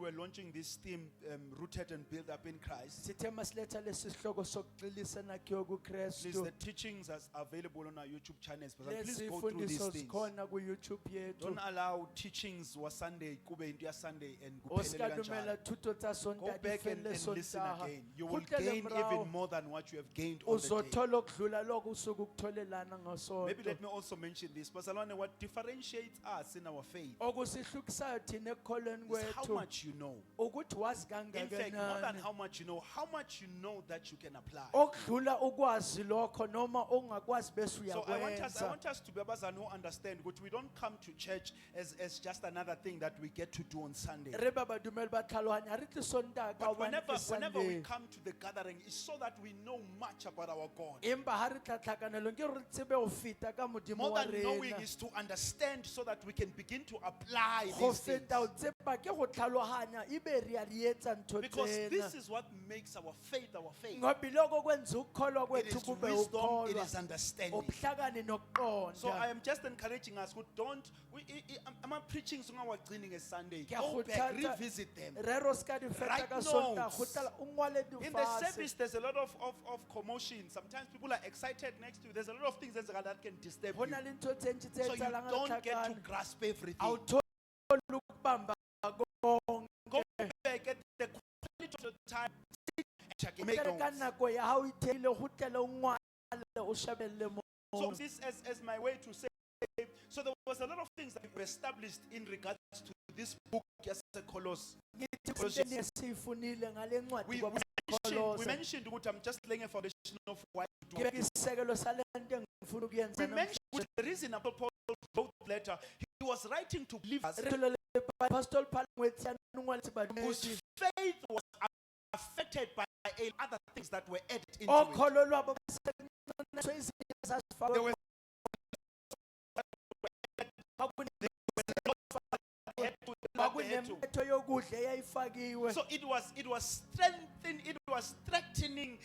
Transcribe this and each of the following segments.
we're launching this theme, rooted and built up in Christ, sithe masiletha lesi sihloko sokuqilisa nakhiwe please, kuKristu. the teachings are available on our YouTube channels. But please Lezi go through these fundiso things. zikhona ku-YouTube yethu. Don't allow teachings was Sunday, kube into ya Sunday, and kuphelele Osikadumela kanjalo. thuto tsa Go Sontaga back di and felle listen Sontaga. again. You will Kgutlele gain morao, even more than what you have gained on the day. uzothola okudlula lokho usuke ukutholelana ngosonto. Maybe let me also mention this. Pastor Lwane, what differentiates us in our faith Okusihlukisayo thina ekukholweni is how kwethu much you know. ukuthi wazi In fact, more than kangakanani. how much you know that you can apply. Okudlula ukwazi lokho noma ongakwazi bese So I want uyakwenza. us to be able to understand that we don't come to church as just another thing that we get to do on Sunday. Re ba badumedi ba tlhalohanya ha re tle Sontaga But hobane ke whenever we Sunday. come to the gathering, it's so that we know much about our God. Empa ha re tla tlhakanelong ke re tsebe ho feta ka modimo More wa than knowing rena. is to understand so that we can begin to apply Go these things. feta ho tseba ke go tlhalohanya ebe re a di etsa ntho Because tsena. this is what makes our faith our faith. Ngoba iloko kwenza ukukholwa It kwethu is kube wisdom, it ukholwa. is understanding. Ubuhlakani So I nokuqonda. am just encouraging us, I'm preaching a Sunday. Ke a Go back, kgothatsa- revisit them. Rero ska di feta Write ka Sontaga, notes. go tlala o ngwale In the difase. service, there's a lot of commotion. Sometimes people are excited next to you. There's a lot of things that can disturb Ho you. na le ntho tse ntši tse So you etsahalang don't get to lehlakana. grasp everything. Ha o thole ukubamba konke. Go back at the quality of the time. Check it, make Tere ka notes. nako ya hao e theile, go tlele o ngwale, o shebelle mo. So this as my way to say, so there was a lot of things that were established in regards to this book, yes, Colossians. Ngithi senteni esiyifunile ngale ncwadi We kwabaKolose. mentioned what I'm just laying a foundation of why to do. Ngibeka isisekelo sale nto engifuna ukuyenza We namhlanje. mentioned the reason Apostle Paul wrote the letter. He was writing to believers Re tlole le Apostle Paul ngwetsi ya nngwe le whose badumedi. faith was affected by other things that were added into it. Okholo lwabo basenqoneswe izinto ezazifakwe There were bakunemithetho yokudla eyayifakiwe. So it was strengthening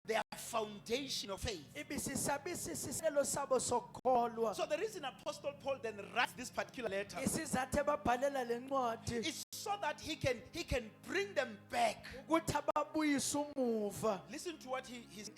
their foundation of faith. Ibisisabisa isisekelo sabo sokukholwa. So the reason Apostle Paul then writes this particular letter Isizathu ebabhalela le ncwadi is so that he can bring them back. ukuthi ababuyise umuva. Listen to what he's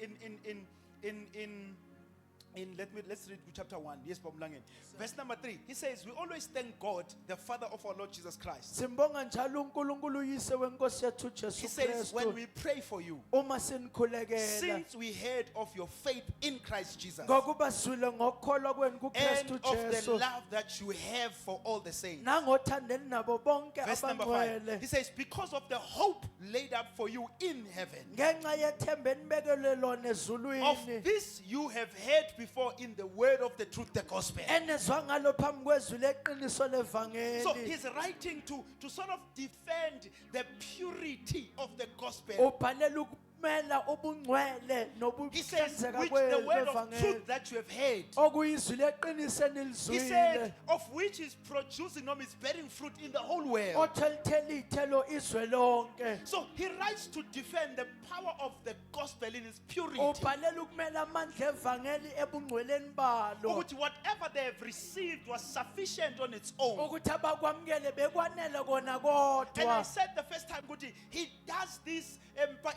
let's read chapter 1. Yes, Pamlangen. Verse number 3. He says, we always thank God, the Father of our Lord Jesus Christ. Simbonga njalo uNkulunkulu uyise wenkosi yethu He Jesu says, when Kristu. we pray for you, Uma sinikhulekela since we heard of your faith in Christ Jesus, ngokuba sizwile ngokukholwa kwenu and kuKristu of the Jesu love that you have for all the saints. nangothandeni nabo bonke Verse number 5. abangcwele He says, because of the hope laid up for you in heaven. ngenxa yethemba enibekelwe lona Of ezulwini this you have heard before in the word of the truth, the gospel. enezwa ngalo phambi kwezwi leqiniso So levangeli. he's writing to sort of defend the purity of the gospel. Ubhalela ukumela ubungcwele He says, nobuhlanzeka which the word of kwevangeli truth that you have heard. okuyizwi leqiniso He said, enilizwile of which is producing or is bearing fruit in the whole world. othelithela ithelo izwe lonke. So he writes to defend the power of the gospel in its purity. Ubhalela ukumela amandla evangeli ebungcweleni balo. Ukuthi whatever they have received was sufficient on its own. Ukuthi abakwamukele bekwanele kona And I kodwa. said the first time, Kuti, he does this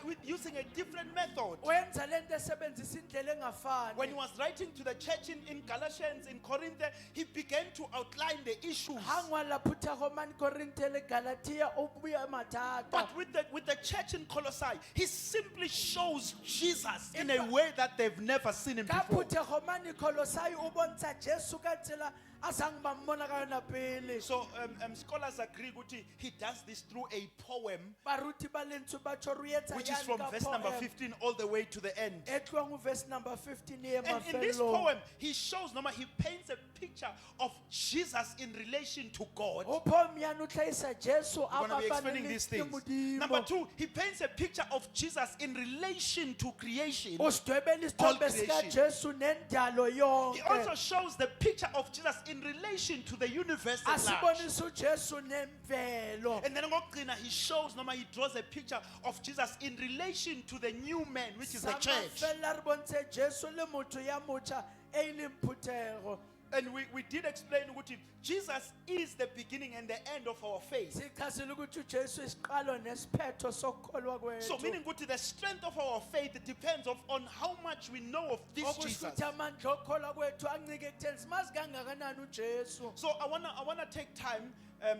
with using a different method. Wenza lento esebenzisa indlela engafani. When he was writing to the church in Galatians, in Corinth, he began to outline the issues. Hangwala phutha Roman Korinte le Galatia ubuya mathatha. But with the church in Colossae, he simply shows Jesus in a way that they've never seen him Ka before. phutha Roman Colossae o bontsha Jesu ka tsela a sang ba mmona ka yona pele. So scholars agree that he does this through a poem, Baruti ba lentswe ba tjho re etsa which is yang from ka verse number poem. 15 all the way to the end. E tloang verse number 15 e And in this mafelong. poem, he shows, he paints a picture of Jesus in relation to God. O poem ya no tlhaisa Jesu a We're going to be explaining bapaneng these le things. Modimo. Number 2, he paints a picture of Jesus in relation to creation. O sidwebela All isithombe sika creation. Jesu nendalo He also yonke. shows the picture of Jesus in relation to the universe at large. Asibonisa uJesu nemvelo. And then ngokugcina, he shows, he draws a picture of Jesus in relation to the new man, which is the church. Samafela re bontshe Jesu le motho ya motjha e leng phuthego. And we did explain what Jesus is the beginning and the end of our faith. sichazile ukuthi ujesu isiqalo nesiphetho sokukholwa So kwethu meaning what the strength of our faith depends on how much we know of this okusho Jesus. ukuthi amandla okukholwa kwethu ancike ekutheni simazi kangakanani ujesu So I wanna take time,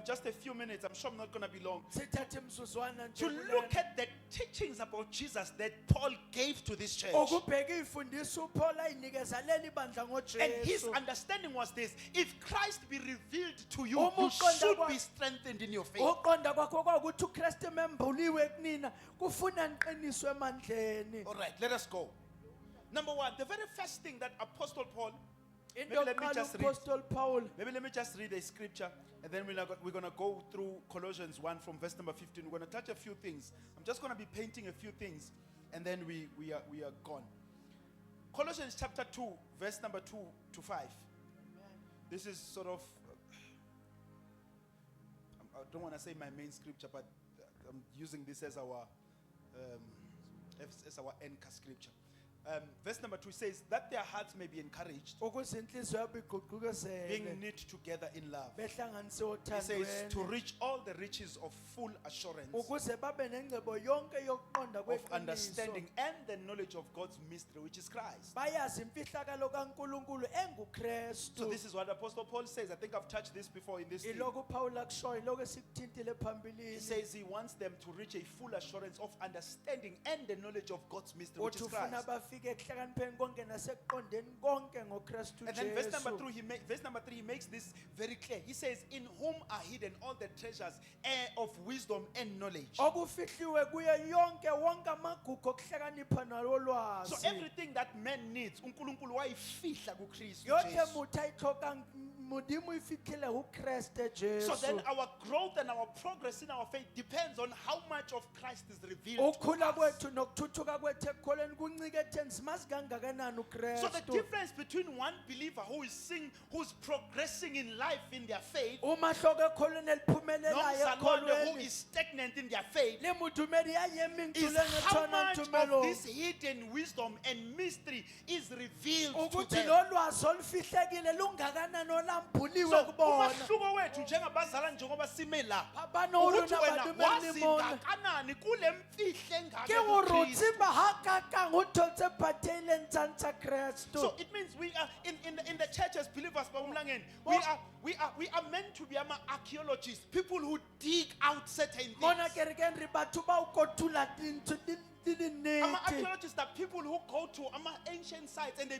just a few minutes. I'm sure I'm not gonna be long. sithathe imizuzwana nje To look at the teachings about Jesus that Paul gave to this church. ukubheka izifundiso uPaul ayinikezela leli bandla And his ngojesu understanding was this: if Christ be revealed to you, Uma you uqonda should kwa- be strengthened in your faith. uqonda kwakho kwakuthi uKristu membuliwe kunina kufuna niqiniswe emandleni All right, let us go. Number one, the very first thing that Apostle Paul, into Maybe let me yokuqala just read. uApostle Paul maybe let me just read a scripture, and then we're going to go through Colossians 1 from verse number 15. We're going to touch a few things. I'm just going to be painting a few things, and then we are gone. Colossians chapter 2, verse number 2 to 5. This is sort of, I don't want to say my main scripture, but I'm using this as our anchor scripture. Verse number 2 says, that their hearts may be encouraged, ukuze inhliziyo yabo igqugqukezele being knit together in love. behlanganisiwe He says, to othandweni reach all the riches of full assurance ukuze babe nengcebo yonke yokuqonda of kweqiniso understanding and the knowledge of God's mystery, which is Christ. bayazi imfihlakalo kaNkulunkulu So enguKristu this is what Apostle Paul says. I think I've touched this before in this thing. ilokhu uPaul akushoyo ilokhu esikuthintile He phambilini says he wants them to reach a full assurance of understanding and the knowledge of God's mystery, which uthi is ufuna Christ. bafike ekuhlakanipheni konke nasekuqondeni konke ngoKristu And then verse number Jesu 3, he makes this very clear. He says, in whom are hidden all the treasures of wisdom and knowledge. okufihliwe kuye yonke wonke amagugu okuhlakanipha So nalolwazi everything that man needs, uNkulunkulu wayifihla kuKristu yonke Jesu. muthi ayihlokang modimo uyifihlile uKristu So then Jesu our growth and our progress in our faith depends on how much of Christ is revealed to ukukhula us. kwethu nokuthuthuka kwethu ekukholweni kuncike ekutheni simazi kangakanani So the uKristu difference between one believer who's progressing in life in their faith, umahloko ekukholweni eliphumelelayo nomzalwane who ekukholweni is stagnant in their faith, lemudumeli yayema is ingculo how engathona much of ntumelo this hidden wisdom and mystery is revealed to ukuthi them. lolwazi olufihlekile lungakanani olambuliwe So kubona umahluko wethu njengabazalwane njengoba sime lapha abanolu ukuthi wena nabadumeli wazi nimona ngakanani kule mfihle engaka ke kuKristu. gorotse ba hakakang o thotse phathele ntsantsha Kristu So it means we are in the church as believers, Babumlangeni, we are meant to be archaeologists, people who dig out certain mona things. kerekeng re batho ba o kotula dintho di le nnete Archaeologists are people who go to ancient sites and they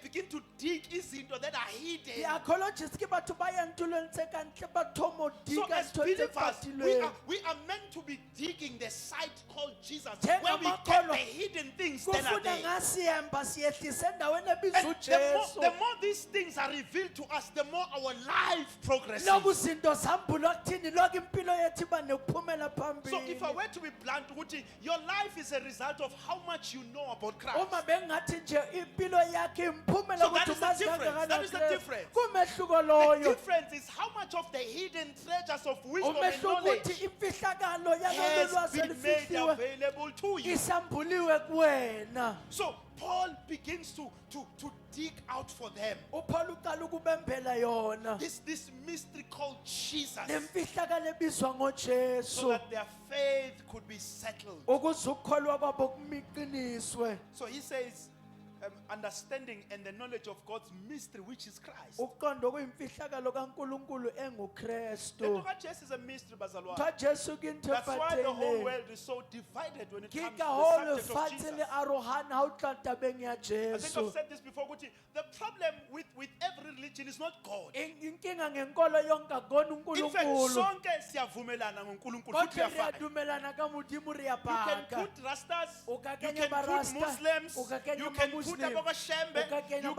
begin to dig izinto that are hidden. di-archaeologist ke batho ba yang tulong tse kantle ba thomo So diga as ntho tse believers, patilweng we are meant to be digging the site called Jesus, Njengamakholwa, where we get the hidden things that are kufuna there. ngasiyemba siyehlise endaweni ebizwa And ujesu the more these things are revealed to us, the more our life progresses. loku zinto zambulwa kuthini loku impilo yethu iba nekuphumela So if I phambili were to be blunt, Uti, your life is a result of how much you know about Christ. uma bengathi nje impilo yakhe imphumela So that ukuthi is the umazi difference. That is the kangakanani difference. kumehluko The loyo difference is how much of the hidden treasures of wisdom and umehluko knowledge ukuthi imfihlakalo yalolu has lwazi been made elifihliwe available to you. isambuliwe kuwena So Paul begins to dig out for them uPaul uqala ukubembela yona this mystery called Jesus, lemfihlakalo ebizwa so ngoJesu that their faith could be settled. ukuze ukukholwa kwabo kumiqiniswe So he says, understanding and the knowledge of God's mystery, which is Christ. ukuqonda kuyimfihlakalo kaNkulunkulu The enguKristu Lord Jesus is a mystery, bazalwane. tha Jesu ke ntho That's why the whole patele world is so divided when it ke comes to ka ho the subject of lefatshe Jesus. le arohana ha o tla tabeng ya I think I've Jesu said this before, Guti. The problem with every religion is not God. inkinga ngenkolo yonke akona In fact, uNkulunkulu sonke siyavumelana ngoNkulunkulu futhi kodwa uyafana. riyadumelana ka modimo re You can apaka put Rastas, O ka you kenya can put barasta, Muslims, o ka kenya you can put ma-Muslim, Abakashembe, o ka kenya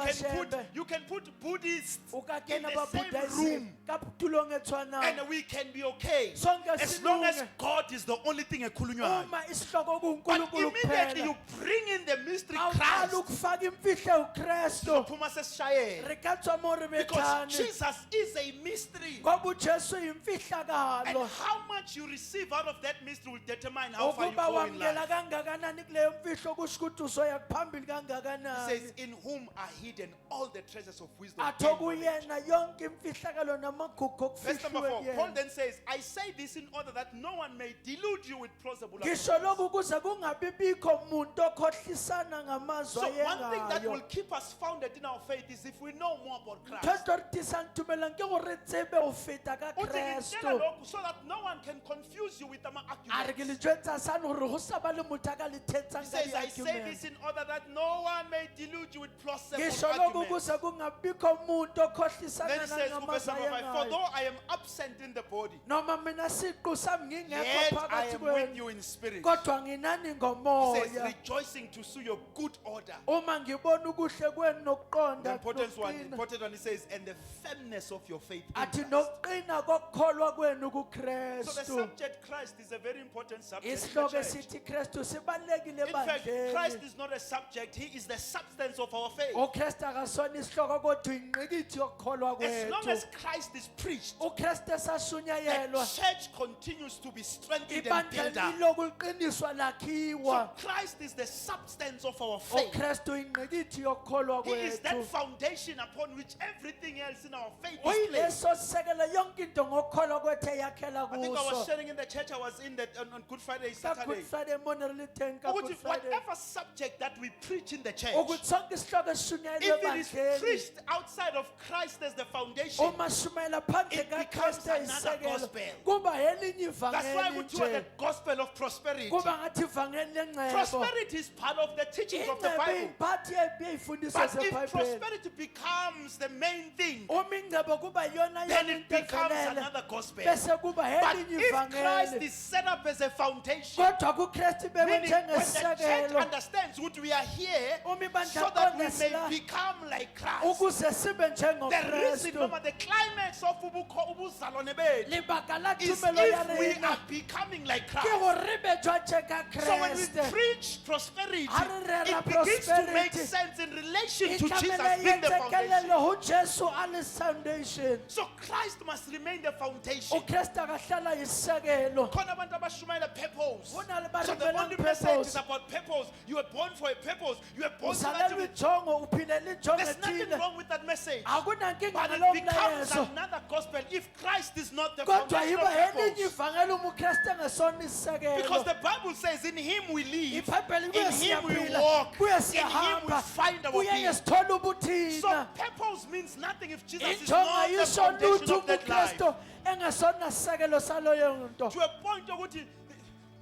you can put Buddhists o ka in kena the ba same Buddhism room, ka tulong e tshwanang and we can be okay Sonke as long as silunge. God God is the only thing ekhulunywayo. uma isihloko But kuNkulunkulu immediately you kuphela bring in the mystery awuqala Christ. ukufaka imfihlo uKristu Sizophuma sesishayela. re ka tswa mo re Because bethane Jesus is a mystery. ngoba uJesu And imfihlakalo how much you receive out of that mystery will determine how far you ukuba go in wamkela life. kangakanani kuleyo mfihlo kusho ukuthi uzoya phambili It kangakanani says, in whom are hidden all the treasures of wisdom. athi and knowledge." okuyena yonke imfihlakalo namagugu Verse number 4. okufihliwe Paul kuyena then says, I say this in order that no one may delude you with plausible ngisho arguments. lokhu kuze kungabi bikho muntu okhohlisana ngamazwi So one thing that will ayengayo keep us founded in our faith is if we know more about ntho e Christ. tlo re tisang tumelong ke gore re tsebe go feta ka Uthi ngitshela Kristu lokhu so that no one can confuse you with a re ke arguments. le jwetsa sane gore go sa ba le motho a ka le He thetsang ka says, I say this di-argument in order that no one may delude you with plausible ngisho lokhu arguments. kuze kungabikho muntu Then okhohlisana he says, verse ngamazwi number 5, for ayengayo though I am absent in the body, noma mina siqu sami ngingekho yet I phakathi am with kwenu you in spirit. kodwa nginani He says, ngomoya rejoicing to see your good order. uma ngibona ukuhle kwenu The nokuqonda important nokuqina. one he says, and the firmness of your faith. in athi Christ. nokuqina kokukholwa kwenu So the kuKristu subject Christ is a very important subject. in the isihloko church. esithi Kristu sibalekile In fact, Christ ebandleni is not a subject, he is the substance of our faith. uKristu akasona isihloko kodwa ingqikithi yokukholwa As long kwethu as Christ is preached, uKristu the esashunyayelwa church continues to be strengthened and ibandla built up. liloku liqiniswa So lakhiwa Christ is the substance of our faith. uKristu ingqikithi yokukholwa He is that kwethu foundation upon which everything else in our faith is placed. uyileso sekelo yonke into ngokukholwa kwethu eyakhela I think I was kuso sharing in the church I was in that on Good Friday, ka Saturday. Good Friday morning re le teng ka Ukuthi Good Friday whatever subject that we preach in the church, ukuthi sonke isihloko esishunyayelwe if it is ebandleni preached outside of Christ as the foundation, uma shumela phandle it becomes kaKristu another isekelo gospel. kuba elinye That's why ivangeli we do the nje gospel of prosperity. kuba ngathi ivangeli lencebo Prosperity is part of the teachings of the ingcebo Bible. iyiphathi yey'mfundiso But if zebhayibheli prosperity becomes the main thing, uma ingcebo kuba yona then yona it into becomes evelele another gospel. bese kuba But elinye if Christ ivangeli is set up as a foundation, kodwa kuKristu bebe meaning when the church njengesisekelo understands what we are here uma ibandla so that we qonda may sila become like Christ. ukuze sibe The reason, njengokristu Mama, the climax of ubuzalwane bethu lebaka la is tumelo ya if we rena are becoming like ke Christ. gore re be jwa ka So when we Kriste preach prosperity, Ha re rera it begins to make prosperity, sense in relation e to Jesus tlamele being the etse foundation. kelelo ho Jesu a le foundation So Christ must remain the foundation. uKristu akahlala isekelo Khona abantu abashumayela purpose. Ho na le ba So the remelang only message is purpose. about purpose. You were born for a purpose. You were born so that usalelwe you ijongo uphilele injongo There's nothing ethile wrong with that message. akunankinga But ngalowo it becomes mlayezo another gospel if Christ is not the kodwa foundation yiba of elinye purpose. ivangeli uma uKristu engesona Because isekelo the Bible says, in Him we live, ibhayibheli in kuye Him we siyaphila walk, kuye in Him we siyahamba find our kuye being. ngesithola So ubuthina purpose means nothing if Jesus is injongo not the ayisho foundation lutho of that life. uKristu engesona sekelo saloyo nto To a point ukuthi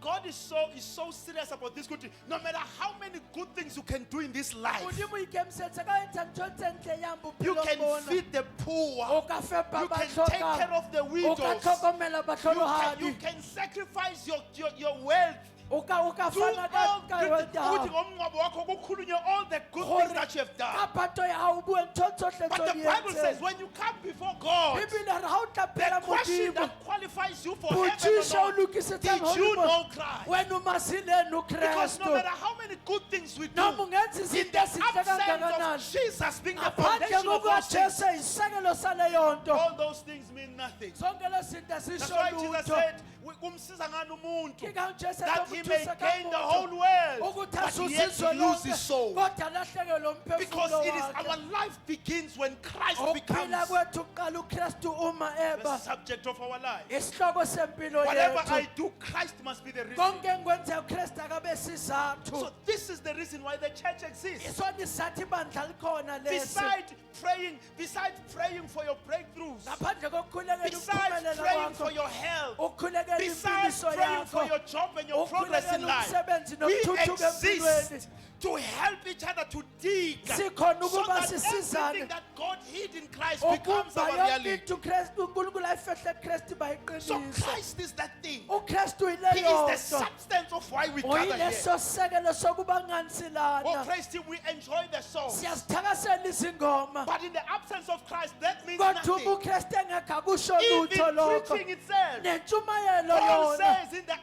God is so serious about this good thing. No matter how many good things you can do in this life, modimo o ikemisetse ka etsa ntho tse ntle yang you bophelong can bona feed the poor. o ka fepa You ba can take care tlhokang of the o ka widows. tlhokomela You batlholohadi can sacrifice your wealth. o ka Do fana all ka good wealth ya ukuthi hao ngomngcwabo wakho kukhulunywe all the good Gore things that you have ka done. phato ya hao o bue ntho tsohle But tse o the di Bible says entseng when you come before God, ebile re ha o tla the phela question modimo that qualifies you for heaven botsisha o or not, lokisetsang did you hodimo know Christ? wena o masileno Because no Kristu matter how many good things we do, noma ungenza in izinto the ezinhle absence kangakanani of Jesus being the ngaphandle foundation of those things, kukajesu isekelo saleyo nto all those things mean nothing. zonke lezi zinto That's azisho why Jesus lutho said, kumsiza ngani umuntu ke ka ujesu that he may ezokuthisa gain the kamuntu whole world, ukuthi but yet asusizwe he lose lonke his soul. kodwa alahlekelwe Because umphefumulo it is our wakhe life begins when Christ ukuphila becomes kwethu kuqala uKristu uma the eba subject of our life. isihloko sempilo Whatever I yethu do, Christ must be the reason. konke engikwenzayo uKristu akabe sizathu So this is the reason why the church exists. isona isathu ibandla likhona lesi Besides praying for your breakthroughs, ngaphandle kokukhulekela besides ukuphumelela praying for kwakho your health, ukukhulekela besides impiliso praying for yakho your job and your progress in ukukhulekela life, umsebenzi we nokuthuthuka empilweni exist to help each other to dig sikhona so ukuba that sisizane everything that God hid in Christ becomes ukumba our yonke reality. into uKristu uNkulunkulu ayifehle kuKristu So bayiqinisa Christ is that thing. uKristu He yileyo is the nto substance of why we gather here. uyileso sekelo sokuba Oh, nganisilana praise Him, we enjoy the song. siyazithakasela izingoma But in the absence of Christ, that means kodwa nothing. uma uKristu engekho akusho lutho Even lokho preaching itself. nentshumayelo Paul yona says, in the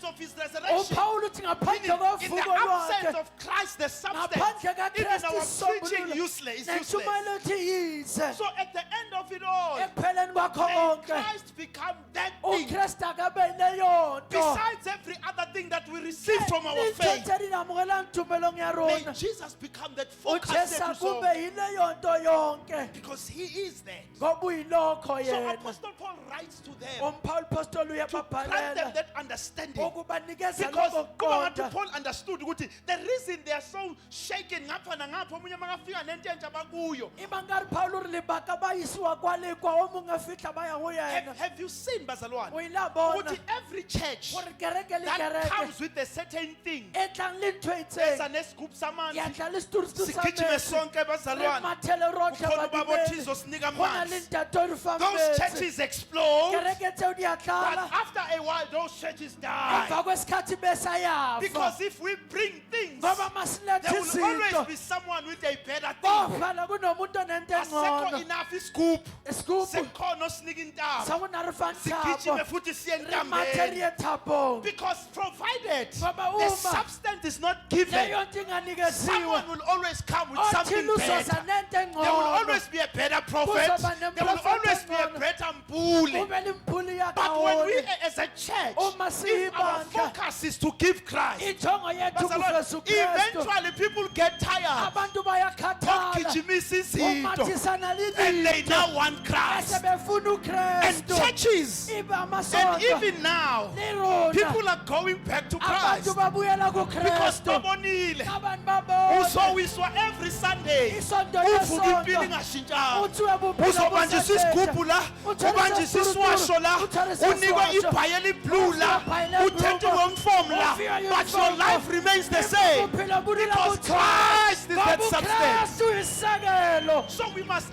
of his resurrection, uPawulu uthi ngaphandle meaning in kovuko the absence lwakhe, of Christ, the substance, ngaphandle even kaKristu our preaching isombululo, useless, is useless. nentshumayelo ithi yize. So at the end of it all, Ekupheleni kwakho may konke, Christ become that thing. uKristu akabe leyo nto. Besides every other thing that we receive from our Into faith, tse di namogelang tumelong ya may rona, Jesus become that focus uJesu episode, kube yileyo nto yonke, because he is that. ngoba uyilokho So yena. Apostle Paul writes to them Umpawuli to grant them uyababhalela that understanding. ukubanikeza Because lokho kuba ngathi kuqonda. Paul understood ukuthi the reason they are so shaken ngapha nangapha omunye makafika nento entsha bakuyo. Ibangari Paulo ri lebaka ba yisiwa kwale kwa o mongwe fihla ba ya ho yena. Have you seen bazalwane? O ila bona Ukuthi every church gore kereke le that kereke comes with a certain thing, e tlang le ntho e eza itseng nesigubhu samanzi, ya tla le sturu sa sigijime metsi sonke re bazalwane, mathele rotlhe ukhona ubaba badimedi othize osinika go na le amanzi. ntate o re fang Those metsi churches explode, kereke tseo di a but tlala after a while those churches die. emva kwesikhathi besa yafa Because if we bring things, ngoba masilethe there will always izinto be someone with a better thing. bophela kunomuntu onento Asekho engcono enough isigubhu, isigubhu sekhona osinika intaba, sakuna re fang sigijime thapo futhi siye re mathe re entambeni. ye thapong Because provided Ngoba the uma substance is not given, leyo nto inganikeziwe someone will always come with something othile better. uzoza nento There will engcono always be a better prophet. Kuzoba There will neprofethi always be a engcono. better mpuli. kube le mphuli But when we yakaoni as a church, Uma if our siyibandla, focus is to give Christ, injongo yethu bazalwane, kujesu kristu eventually people get tired abantu bayakhathala okugijimisa izinto umathisana and they lizinto now want Christ. bese befuna And ukristu churches, ibe and amasonto even now, lirona people are going back to Christ abantu babuyela because kukristu babonile abantu babona usowiswa every Sunday, isonto uvuka impilo yesonto ingashintshanga, uthiwe buphila uzobanjiswa isigubhu la, Uthole ubanjiswa isisturuturu, iswasho la, uthole unikwe isiswasho, ibhayela iblue la, ibhayela uthethe iblue, uniform la, ufika but your uniform, life remains the same uphila bulula because buthwa. Christ is that Ngoba substance. uKristu isekelo So we must,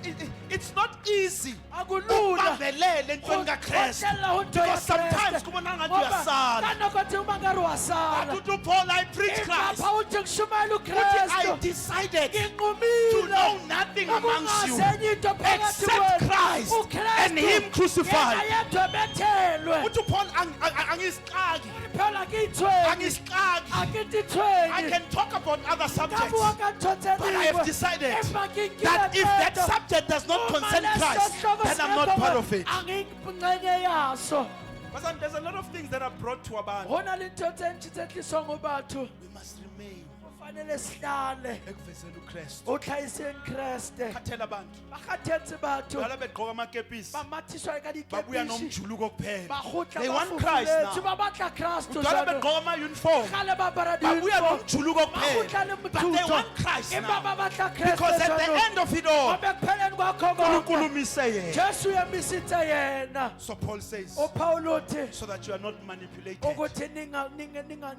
it's not easy akulula ukubambelela entweni kaKristu, because sometimes kubonakala ngathi uyasala. kanokothi uma ngari wasala But to Paul, I preach Christ. ingapha uthi kushumayela Uthi, I uKristu decided to nginqumile know nothing amongst you ukungasenye into phakathi except kwenu. Christ uKristu and Him crucified. yena yedwa bethelwe Uthi Paul, angisiqaki, phela kithweni angisiqaki. akithi I thweni can talk about other subjects, kabuwa but I have decided that if that subject does not concern Christ, then I'm not part of it. angingxenye yaso But there's a lot of things that are brought to abantu. go na le ntho tse ntši tse tliswa go batho We must remain kufanele sihlale ekuvezeni uKristu. o tlhaiseng kreste Khathela abantu. ba kgathetse batho Laba begqoka amakepisi, ba mathiswa ka babuya dikepiši nomjuluko kuphela. ba gotla They ba want Christ fufuletswe now. ba batla kristu Udala jalo. begqoka ama-uniform, Kgale ba apara babuya di-uniform, nomjuluko ba gotla kuphela. le But they mothuto want Christ empa now. ba batla Because at the kreste end of it all, gobe ekupheleni kwakho konke uNkulunkulu umise yena. jesu emisitse yena So Paul says, upawulo uthi so that you are not manipulated. ukuthi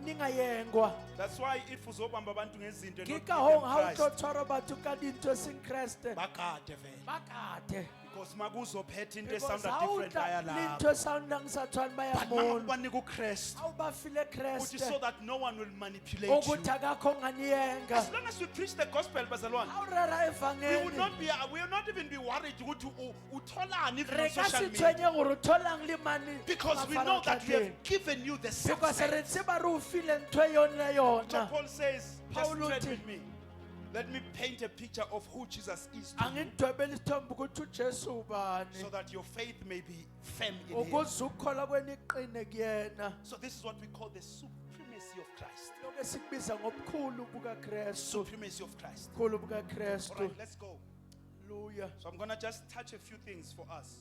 ningayengwa That's why if uzobamba abantu ngezinto and ke not ka give hong them ha o Christ, tlo tshwara batho ka dinto eseng kreste bagade vele. ba kate Because makuzophetha into because esounder ha o different tla baya le lapho. ntho esoundang sa tshwane ba ya But mono makubanika uKristu, ha o ba file uthi kreste so that no one will manipulate you. ukuthi akakho nganiyenga As long as we preach the gospel, bazalwane, ha o rera we will evangeli not even be worried ukuthi utholani even re on ka social se media, tshwenye gore o tholang le mane because we know that we mafaratlhatlheng. have given you the because re substance. tseba re o file ntho e yone le So yona Paul says, just Paulo read uthi- with me. Let me paint a picture of who Jesus is to you, angindwebela isithombe ukuthi ujesu ubani so that your faith may be firm in Him. ukuze ukukholwa kwenu iqine kuyena So this is what we call the supremacy of Christ. lokho esikubiza ngobukhulu bukakristu Supremacy of Christ. bukhulu All bukakristu right, let's go. haleluya So I'm going to just touch a few things for us.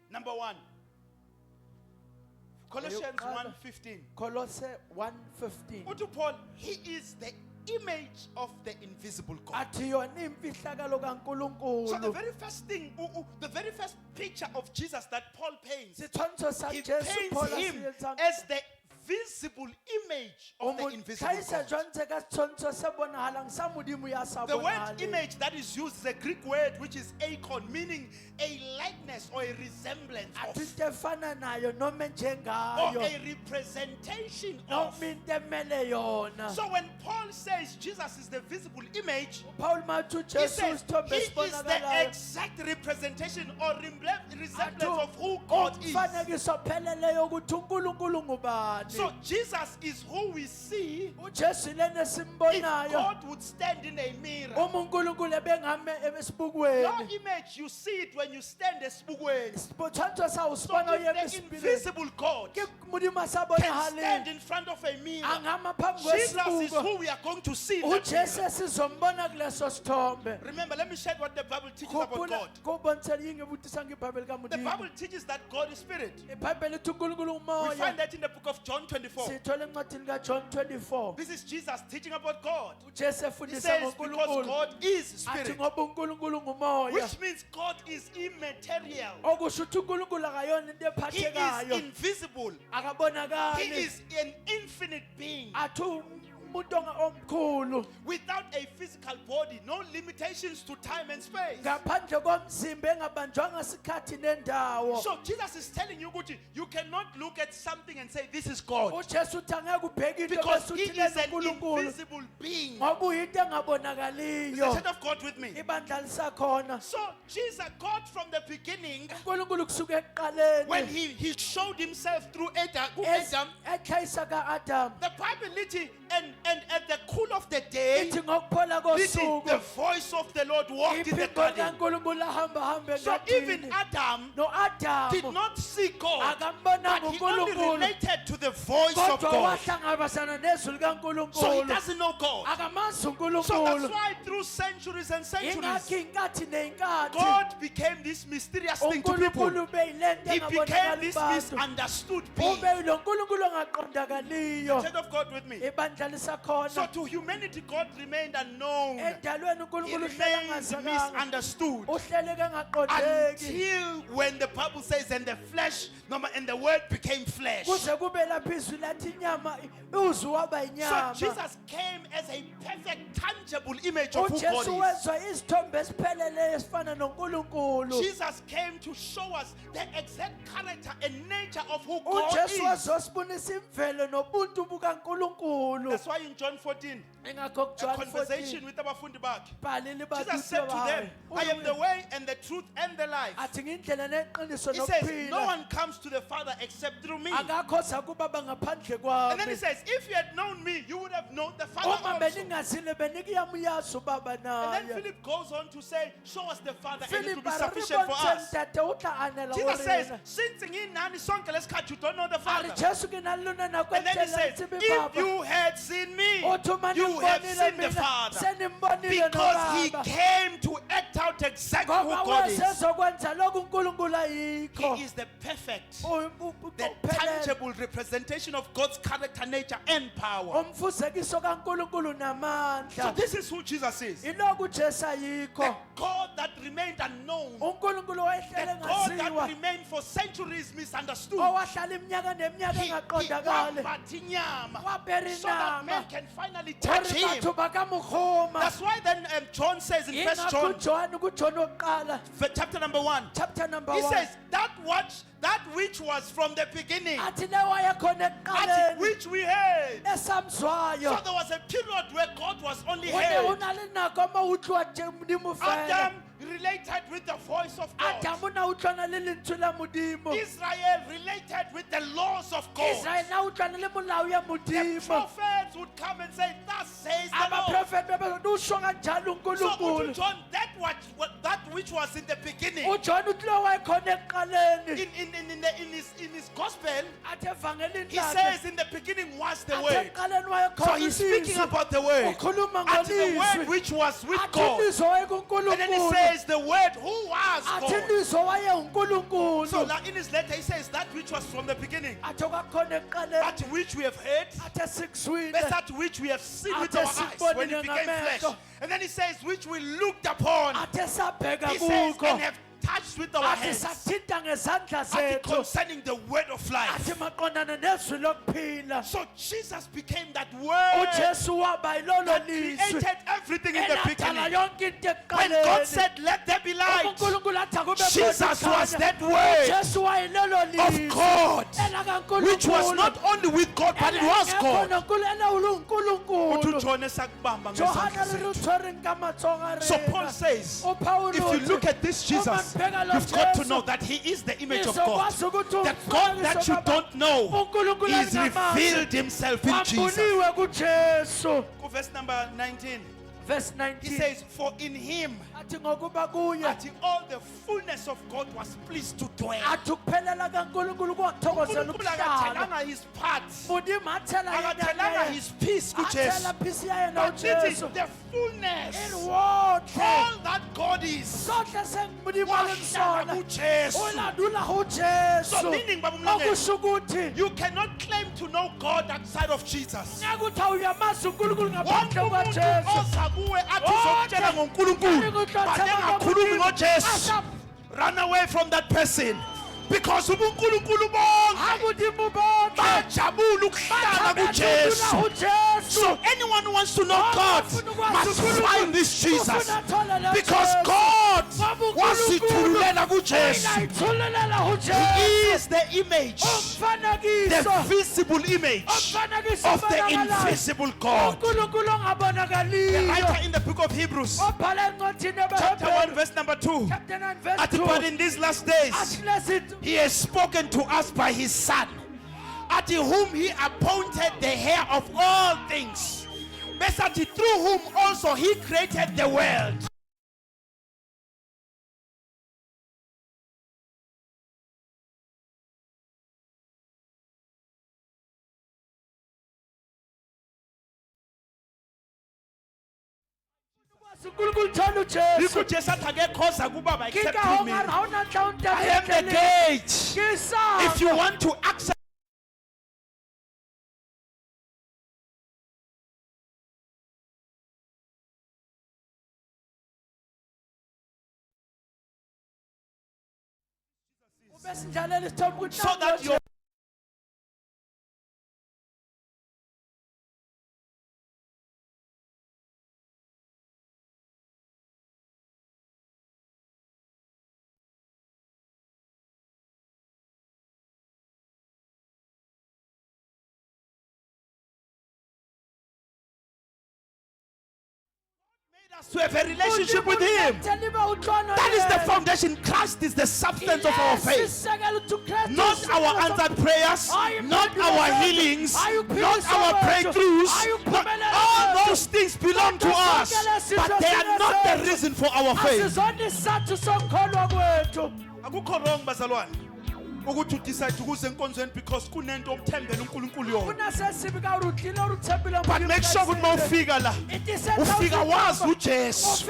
Number one, Colossians 1:15. kolose 1:15 Uthi Paul, He is the image of the invisible God. athi yona imfihlakalo So the kaNkulunkulu very first thing, the very first picture of Jesus that Paul paints, setshwantsho sa he jesu paints paul a him se etsang as the visible image o of the mo invisible tlhaisa God. jwantse ka setshwantsho se bonagalang sa modimo ya sa The word bonagaleng image that is used is a Greek word which is icon, meaning a likeness or a resemblance athi of, tefana nayo noma or njengayo a representation of. noma into emele yona So when Paul says Jesus is the visible image, paul mathi he ujesu says isithombe he is the esibonakalayo exact representation or resemblance athi of who God is. umfanekiso pheleleyo ukuthi unkulunkulu ngubani So Jesus is who we see. ujesu lena If simbonayo God would stand in a mirror, uma unkulunkulu ebengame your esibukweni image, you see it when you stand esibukweni. sibotshwantsho sawo So sibona if uyema the esipilweni invisible God ke modimo can stand asabonahaleni in front of a mirror, angama phambi Jesus is kwesibuko who we are going to see. in that ujesu mirror. esizombona kuleso sithombe Remember, let me share what the Bible teaches about God. kubonisela yingebutisa ngebhayibheli The kamudimu Bible teaches that God is spirit. ibhayibheli ithi unkulunkulu We umoya find that in the book of John 24. siyithola encwadini kaJohn 24 This is Jesus teaching about God. ujesu He efundisa says because ngonkulunkulu God is athi spirit, ngoba unkulunkulu ngumoya which means God is immaterial. okusho ukuthi unkulunkulu akayona into He is ephathekayo invisible. He akabonakali is an infinite being athi umuntu omkhulu without a physical body, no limitations to time and space. ngaphandle komzimba engabanjwanga sikhathi nendawo So Jesus is telling you, Guti, you cannot look at something and say this is God, ujesu uthi angeke ubheke into because He bese uthi is lena an unkulunkulu invisible being. ngoba uyinto Is the engabonakaliyo church of God with me? ibandla lisakhona So Jesus, God from the beginning, unkulunkulu kusuka when ekuqaleni he showed himself through Adam, ekhayisa ka-adamu the Bible lithi, and at the cool of the day, ithi ngokuphola lithi, the kosuku voice of the Lord walked in the iphimbo garden. likankulunkulu ahamba hambe So even engadini Adam did no-adamu not see God, akambonanga but he only unkulunkulu related to the voice of kodwa God. wahlangabezana nezwi So he likankulunkulu doesn't know God. akamazi So that's unkulunkulu why through centuries and centuries, ingakho inkathi ney'nkathi God became this mysterious thing to people. unkulunkulu ubeyile nto He became engabonakali this bantu misunderstood being. ube lo nkulunkulu ongaqondakaliyo Child of God with me. ibandla lisakhona So to humanity, God remained unknown. endalweni He unkulunkulu uhlele remained angazakanga misunderstood. uhlele kengaqondeki Until when the Bible says, and the flesh, and the word became flesh. So kuze kube lapho izwi lathi inyama uzwi waba inyama Jesus came as a perfect, tangible image of who ujesu God is. wezwa isithombe esipheleleyo esifana nonkulunkulu Jesus came to show us the exact character and nature of who God ujesu is. wazosibonisa imvelo nobuntu bukankulunkulu That's why in John 14, ingakho a kuJohn conversation 14 with abafundi bakhe, bhalile Jesus said to them, I am the way and the truth and the life. athi ngindlela neqiniso He says, no nokuphila one comes to the Father except through me. akakho oza kubaba ngaphandle And then he kwami says, if you had known me, you would have known the Father uma also. beningazile benikuyamyazi ubaba And then naye Philip goes on to say, show us the Father and it will philip be sufficient for aribonise us. mdade utla anela Jesus says, urina since nginani sonke lesikhathi, you don't know the ari Father. jesu ke nalilona And then he nakwendlela says, tsibi if baba you had seen me, uthi uma you have nimbonile seen the mina Father. senimbonile Because he nobaba came to act out exactly who ngoba God is. wezezokwenza lokhu unkulunkulu ayikho He is the perfect, the uphelele tangible representation of God's character, nature, and power. umfuzekiso kankulunkulu So namandla this is who Jesus is. ilokhu ujesu The ayikho God that remained unknown. unkulunkulu The wayehlele God that ngaziwa remained for centuries misunderstood. owahlala iminyaka neminyaka He engaqondakali wambathi inyama, wabera so that man inama can finally touch ori him. batho bakamugoma That's why then John says in 1 ingakho John ujohn kujohn wokuqala chapter number 1, chapter number he 1 says that which was from the beginning, athi lewayekhona that ekuqaleni which we heard. esamzwayo So there was a period where God was only one heard. o na le nako ma utlwa modimo fela Adam related with the voice of God. adamu na utlwana le lentswe la modimo Israel related with the laws of God. israel na utlwana le molao ya The modimo prophets would come and say, thus says the Lord. abaprofeti bebezothi usho kanjalo So unkulunkulu John, that which was in the beginning, ujohn uthi lo wayekhona ekuqaleni in his gospel, athi evangelini he lakhe says in the beginning was the athi word. ekuqaleni So wayekhona he's speaking ilizwi about the word. ukhuluma At the word ngolizwi which was with athi God. ilizwi And then he wayekunkulunkulu says the word who was athi God. ilizwi waye So unkulunkulu now in his letter he says that which was from the beginning, athi okwakhona that ekuqaleni which we have heard, athi esikuswile that's that which we have seen with Ate our eyes when it sibonile became flesh. ngamehlo. And then he says which we looked upon. athi esabheka He says kukho and have touched with our athi hands. sathinta ngezandla Ati zethu concerning the word of life. athi maqondana nezwi lokuphila So Jesus became that word ujesu waba yilolo that lizwi created everything in the eladala beginning. yonke into When God ekuqaleni said, let there be light, unkulunkulu athi akube Jesus khona was ikhanya. that word ujesu wayilolo of lizwi God, elakankulunkulu which was not only with God, but it was God. unkulunkulu Uthujone sakubamba johana ngesandla le sethu. re tshwereng ka matsogo a So Paul rena says, uPawulo if you uthi, look at this Jesus, uma Uyabheka lo You've got to Jesu. know that He is the image of God. Izokwazi ukuthi The God that you umfanekiso don't know uNkulunkulu is angamazi. revealed Himself in Jesus. Wambuniwe kuJesu. Verse number 19. Verse He 19. says, for in Him Athi ngokuba kuye athi all the fullness of God was pleased to dwell. athi ukuphelela kaNkulunkulu kwathokozela uNkulunkulu ukuhlala. akathelanga his part, Mudimu athela akathelanga yena. his peace kuJesu, Athela phisi yaye but it is noJesu. the fullness, Inwonke. all that God is, Sonke sengumudimu wahlala alemsona. kuJesu. Ulandula So uJesu. meaning Baba Mlangeni, Okusho ukuthi you cannot claim to know God outside of Jesus. ngeke uthi awuyamazi uNkulunkulu Wonke ngaphandle umuntu kukaJesu. oza kuwe athi uzokutshela ngoNkulunkulu but engakhulumi ngoJesu, run away from that person, because ubuNkulunkulu bonke Abudimu bonke. bajabula ukuhlala kuJesu. uJesu. So anyone who wants to know God must find this Jesus, because God wasithululela kuJesu. He is the image, the visible image of the invisible God. The writer in the book of Hebrews, chapter 1, verse number 2, but in these last days, He has spoken to us by His Son, at whom He appointed the heir of all things, through whom also He created the world. Yikho Jesu athi akekhoza kubaba except through me. I am the gate. If you want to access so that your to have a relationship with Him. That is the foundation. Christ is the substance of our faith. Not our answered prayers, not our healings, not our breakthroughs. Not all those things belong to us, but they are not the reason for our faith. Akukho wrong bazalwane ukuthi udecide ukuze enkonzweni because kunento omthembela uNkulunkulu yona. But make sure ukuthi mawufika la ufika wazi uJesu.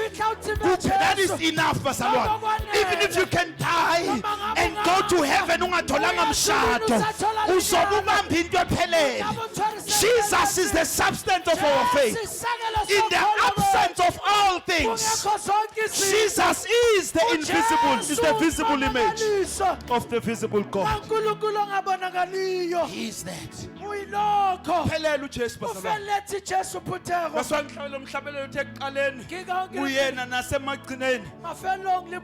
That is enough bazalwane. Even if you can die and go to heaven ungatholanga mshado, uzobe ubamba into ephelele. Jesus is the substance of our faith. In the absence of all things, Jesus is the invisible, is the visible image of the visible God. He is that. Phelele uJesu bazalwane. That's why umhlabelelo uthe ekuqaleni uyena nasemagcineni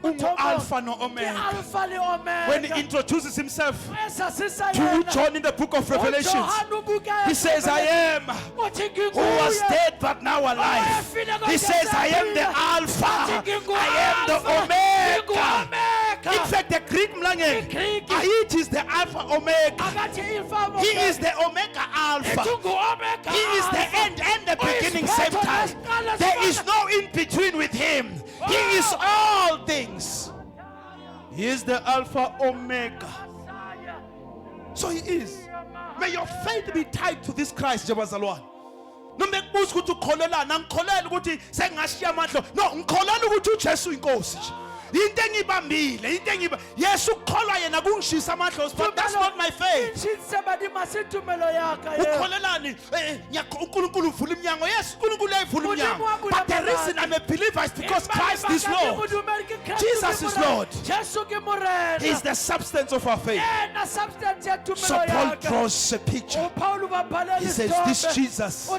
ungu-alpha no-omega. When he introduces himself to John in the book of Revelation, he says, I am who was dead but now alive. He says, I am the Alpha, I am the Omega. In fact, the Greek Mlangeni, it is the Alpha Omega. He is the Omega Alpha. He is the end and the beginning same time. There is no in between with Him. He is all things. He is the Alpha Omega. So He is. May your faith be tied to this Christ, Jebazalwane. No mekubuza ukuthi ukholelana, angikholeli ukuthi sengashiya amandla. No, ngikholela ukuthi uJesu inkosi. Into engibambile, into engiba. Yes, ukholwa yena kungishisa amandla, but that's not my faith. Ukholelani? uNkulunkulu uvula iminyango. Yes, uNkulunkulu uyayivula iminyango. But the reason I'm a believer is because Christ is Lord. Jesus is Lord. He is the substance of our faith. So Paul draws a picture. He says, this Jesus,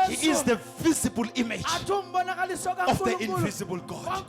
He is the visible image of the invisible God.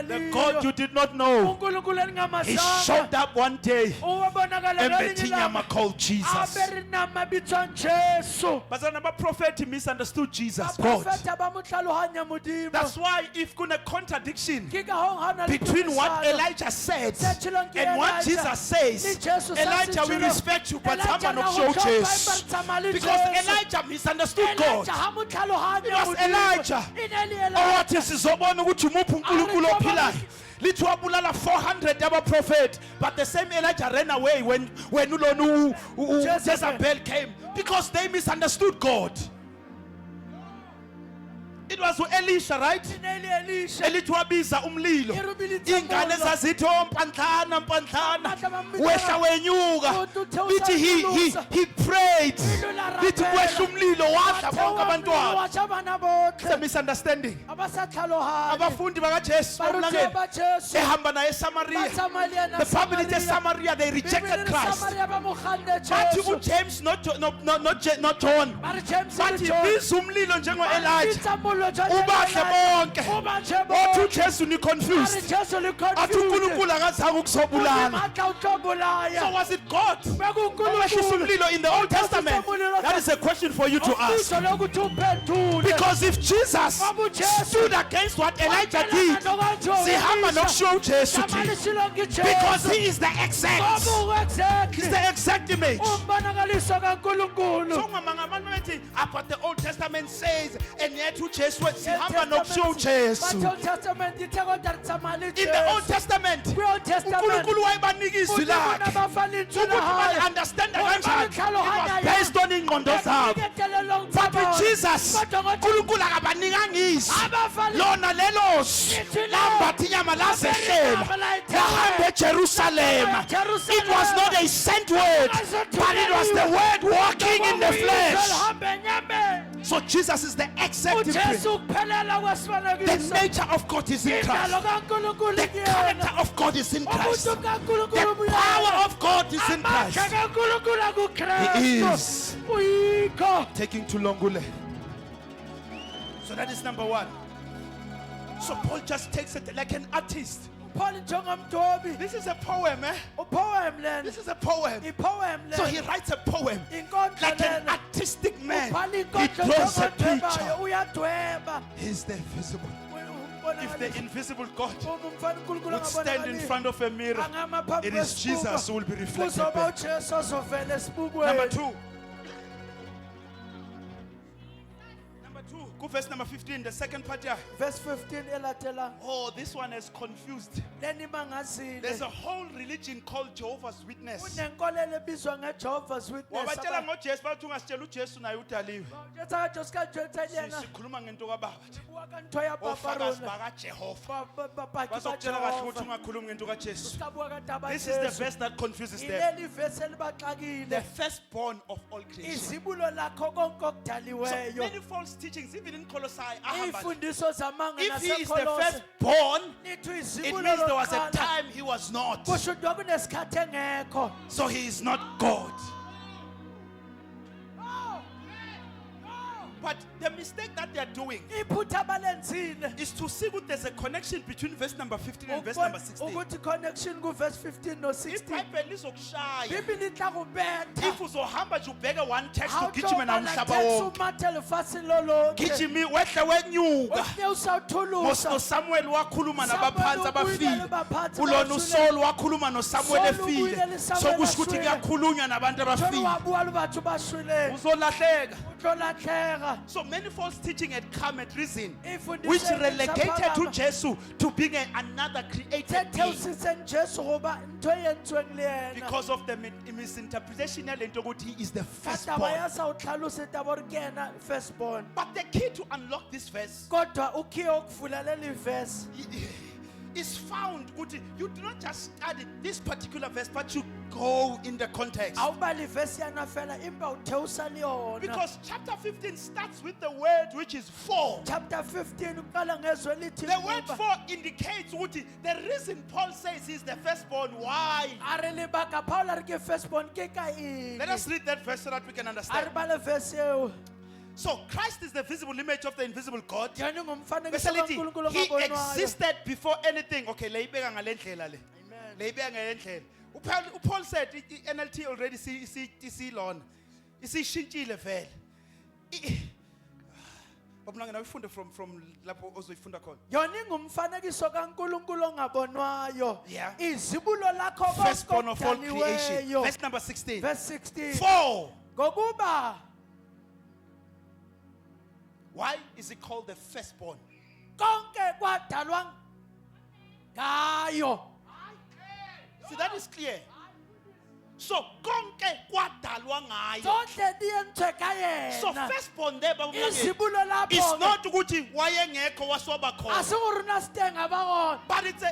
The God you did not know, uNkulunkulu He eningamazanga showed up one day ubonakala embethi inyama called Jesus. aberinama bitwa Jesu But the prophet misunderstood Jesus, God. abaprofeta bamuhlaluhanya modimo That's why if kuna contradiction ke ka hong ha hona le between what phikisano. Elijah said Setshilong ke and what Elijah. Jesus says, Le Jesu sa Elijah, we setshilo. respect you, but Elijah someone na of go show tlhopha, Jesus. empa re tsamaya le Because Jesu. Elijah misunderstood Elijah God. ha mo tlhalohanya It was Modimo. Elijah. E ne le Elijah. Owathi sizobona ukuthi umuphi uNkulunkulu ophilayo. Lithi wabulala 400 abaprophet, but the same Elijah ran away when ulonu Jezebel came because they misunderstood God. It was Elisha, right? E ne le Elisha. Elithi wabiza umlilo. Irubilitse Ingane umlilo. zazithi ompanhlana Amandla wehla wenyuka. Lithi he prayed. Lithi kwehla umlilo wadla bonke abantwana. Watsha abana It's a botlhe. misunderstanding. Abasatlhalohanye. Abafundi bakaJesu Barutwana bomlangeni ba Jesu. ehamba naye eSamaria. Batsamaya le yena The family Samaria. Samaria, they rejected Christ. Samaria ba mo kganne Bathi Jesu. uJames not John. Bare James le Bathi John. biza umlilo njengo-Elijah. Bitsa mollo jwalo ka Ubahle Elijah. bonke. Ubahle Othi bonke. uJesu ni Bare confused. Jesu le Athi confused. uNkulunkulu akazange ukusobulala. Umatla utlobulaya. So was it God? BekuNkulunkulu. Owehlisa umlilo in the Old Testament? That is a question for you to ask. Ufiso lokuthi uphendule. Because if Jesus stood against what Elijah did, sihamba nokushiwo uJesu thina. Because he is the exact. He's the exact image. umbonakaliso kaNkulunkulu. So ngamanga abantu bethi but the Old Testament says and yet uJesu sihamba nokushiwo But uJesu. Old Testament ithe kodwa ritsamaya le In the Old Jesu. Testament, Kwi-Old Testament, uNkulunkulu wayebanika izwi uNkulunkulu lakhe abafana intswelo ukuthi hayo. bali-understanda Ukuthi kanjani. It balihlalohanya was based on ingqondo zabo. Bekuniketele But with lomthamo. Jesus, Kodwa ngoJesu, uNkulunkulu akabanikanga izwi. abafana Lona lelosi Izwi lambatha inyama lazehlela lahamba eJerusalema. It was not a sent word, but it was the word walking in the flesh. Lihambe enyameni. So Jesus is the exact imprint. uJesu ukuphelela The kwesifanekiso. nature of God is in Christ. Indalo kaNkulunkulu The kuyena. character of God is in Christ. Ubuso bukaNkulunkulu The buyena. power of God is in Amandla Christ. kaNkulunkulu akuKristu. He is. Uyikho. Taking to Longule. So that is number one. So Paul just takes it like an artist. Paul njengomdwebi. This is a poem, eh? Upoem lena. This is a poem. Ipoem lena. So he writes a poem Inkondlo like an lena. artistic man. Ubhala He inkondlo draws a njengodwebayo. picture. Uyadweba. He's the invisible. If the invisible God Umfana uNkulunkulu would stand in angabonakali. front of a mirror, Angama phambi it is kwesibuko. Jesus who will be reflected Kuzoba back. uJesu ozovela esibukweni. Number two. Go verse number 15, the second part here. Verse 15 elatela. Oh, this one is confused. Leni mangazile. There's a whole religion called Jehovah's Witness. Kunenkolelo ebizwa ngeJehovah's Witness. Wabatshela ngoJesu bathi ungasitshela uJesu naye udaliwe. Jetha kaJesu kaJesu yena. Sikhuluma ngento kaBaba. Buka ntho ya Papa Ofakazi rona. bakaJehova. Bapaki Bazokutshela kahle ukuthi baJehova. ungakhulumi ngento kaJesu. Sikabuka kataba This is the Jesu. verse that confuses them. Ileli verse The elibaxakile. firstborn of all creation. Izibulo lakho konke So okudaliweyo. many false teachings, even in Colossae, ahamba. Imfundiso zamanga If he is the naseKolose. firstborn, Nithi it izibulo means there was a lokuqala. time he was not. Kusho ukuthi kunesikhathi engekho. So he is not God. But the mistake that they are doing Iphutha abalenzile. is to see that there's a connection between verse number 15 and verse number 16. Ukuthi connection ku verse 15 no 16. iBhayibheli lizokushaya. Bibili itla kubetha. If uzohamba nje ubheke one text How ugijime nawo umhlaba wonke. umathele fasi lolonke. Gijimi wehle wenyuka. Uye usawuthulusa. noSamuel wakhuluma Samuel nabaphansi ubuyele abafile. baphansi ulona abafile. uSaul wakhuluma noSamuel Saul efile. ubuyele Samuel Sokusho ukuthi ashwile. kuyakhulunywa nabantu Tholo abafile. wabuya lubathu bashwile. Uzolahleka. Uhlolahleka. So many false teaching had come at reason, Imfundiso which ezintsha relegated to phakama. Jesus to being another created Thethe being usise Jesu ngoba into eyenziwe ngilena. because of the misinterpretation yalento ukuthi he is the Kade firstborn. bayasa uthlaluse tabo kuyena firstborn. But the key to unlock this verse Kodwa ukhiye ukuvula leli verse. is found ukuthi you do not just study this particular verse, but you go in the context. Awubali verse yana fela imba utheusa liyona. Because chapter 15 starts with the word which is for. Chapter 15 uqala ngezwe lithi The word ukuba. for indicates ukuthi the reason Paul says he's the firstborn. Why? Are lebaka Paul are ke firstborn ke ka eng? Let us read that verse so that we can Are understand. bale verse eo. So Christ is the visible image of the invisible God. yena ngumfanekiso Bese lithi, kaNkulunkulu he ongabonwayo. existed before anything. Okay, leyibeka ngale ndlela le. Amen. Leyibeka ngale ndlela. Paul said NLT already see lona. Isishintshile vele. Babulanga na ufunde from lapho ozoyifunda khona. yona ingumfanekiso kaNkulunkulu ongabonwayo. Yeah. Izibulo lakho Firstborn of all creation. okudaliweyo. Verse number 16. Verse 16. 4. Ngokuba Why is it called the firstborn? konke kwadalwa ngayo. See, that is clear. So konke kwadalwa ngayo. Zonke diyentshe So kayena. firstborn there babulanga. Izibulo lapho It's not ukuthi wayengekho waswaba khona. asinguruna sitenga bakona. But it's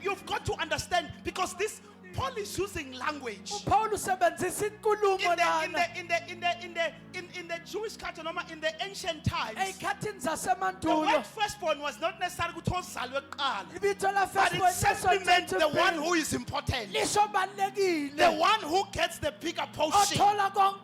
you've got to understand, because this Paul is using language. uPaul usebenzisa inkulumo lana In the Jewish culture, noma in the ancient times, eyikhathini the zasemandulo. word firstborn was not necessarily ukuthi ozalwe kuqala, Ibitho la but it simply meant the one who firstborn is important, lisho the balekile. one who gets the bigger portion. Othola konke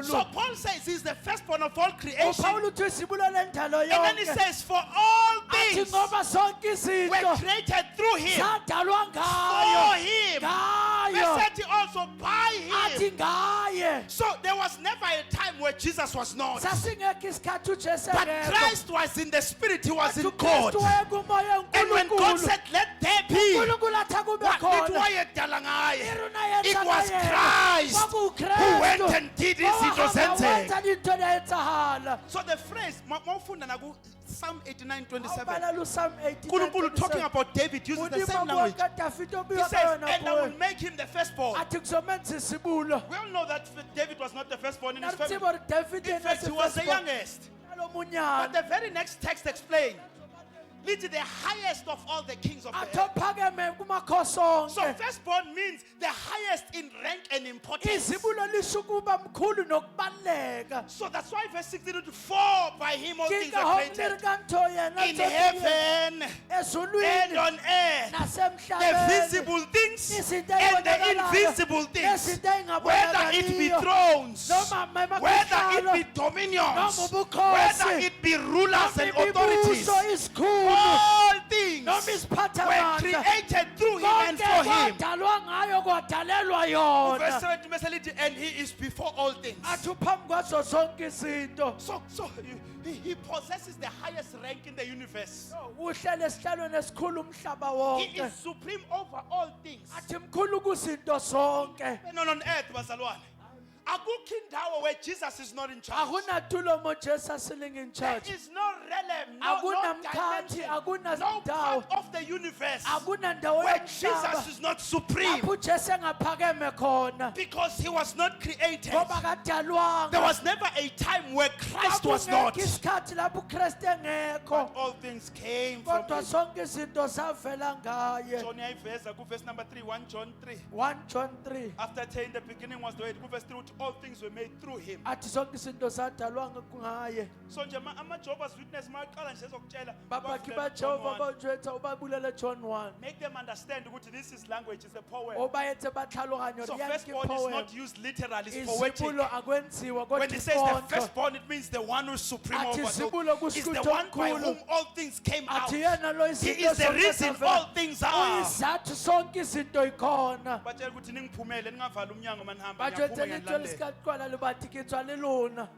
So okukhulu. Paul says he's the firstborn of all creation, uPaul uthi isibulo lendalo and then he yonke. says, for all Athi things ngoba zonke were izinto created through him, zadalwa for ngayo. him, Ngayo. verse 30 also by Athi him. ngaye. So there was never a time where Jesus was not. Sasingekho isikhathi uJesu But engekho. Christ was in the spirit, he was in UKristu God. wayekumoya And when God uNkulunkulu. said, let there be, uNkulunkulu athi kube what khona. wayedala ngaye? Iruna It yenza was ngaye. Christ KwakuwuKristu. who went and did izinto Owahamba zenzeka. wenza into eyenzahala. So the phrase, mawufunda naku Psalm 89:27, Awubala luPsalm 18. uNkulunkulu talking about David uses the same language. He says, and I will make him the firstborn. Athi kuzomenza isibulo. We all know that David was not the firstborn in his family. Narithiba uri David In fact, he was the youngest. But youngest. the very next text explains, lead to the highest of all the kings of the Athi earth. ophakeme kumakhosi So onke. firstborn means the highest in rank and importance. Izibulo lisho ukuba mkhulu nokubaluleka. So that's why verse 16 to 4, by him all things are Kingahongleri created. kanto yena In heaven and ezulwini on earth. The nasemhlabeni. visible things Izinto and the ezibonakalayo, invisible things. nezinto Whether it be ezingabonakaliyo, thrones, noma whether emakhalo, it be dominions, noma ubukhosi, whether it be rulers and noma authorities, imibuso, isikhulu, all things noma were isiphathamandla. created through him and Konke for him. kwadalwa ngayo kwadalelwa Verse yona. 17, and he is before all things. Athi uphambi kwazo zonke izinto. So he possesses the highest rank in the universe. Uhlele esihlalweni esikhulu umhlaba He wonke. is supreme over all things. Athi mkhulu kuzinto zonke. Even on earth, bazalwane. Akukho indawo where Jesus is not in charge. Akunatulo mo Jesus sitting in There charge. is no realm, no Akunamkhathi, dimension, akunazindawo. no part of the universe Akunandawo where yomhlaba. Jesus is not supreme, Lapho uJesu engaphakeme khona. because he was not created. Ngoba kadalwanga. There was never a time where Christ was not. Akungekho isikhathi lapho uKristu engekho. But all things came from Kodwa him. zonke izinto zavela ngaye. John yayiveza verse number 3, 1 John 3. 1 John 3. After saying in the beginning was the word, verse 3, all things were made through him. Athi zonke izinto zadalwa ngaye. So nje ama-Jehovah's Witness maqala nje ezokutshela Babakhi bavule baJehova John 1. bajwetha ubabulele John 1. Make them understand ukuthi this is language, it's a poem. Obayethe batlhaloganya So hore yanke firstborn is poem. not used literally, it's poetic. Isibulo akwenziwa When kodwa it says the inkondlo. firstborn, it means the one who's supreme Athi over. isibulo So it's the kusikuthi one by omkhulu. whom all things came out. Athi yena lo He izinto is the zonke reason zavela. all things are. Uyizathu zonke izinto ikhona. Batshela ukuthi ningiphumele ningavala umnyango manihamba Bajwethe ngiyaphuma litho ngiyalandela. lisikaqala libathi kitswa lelona.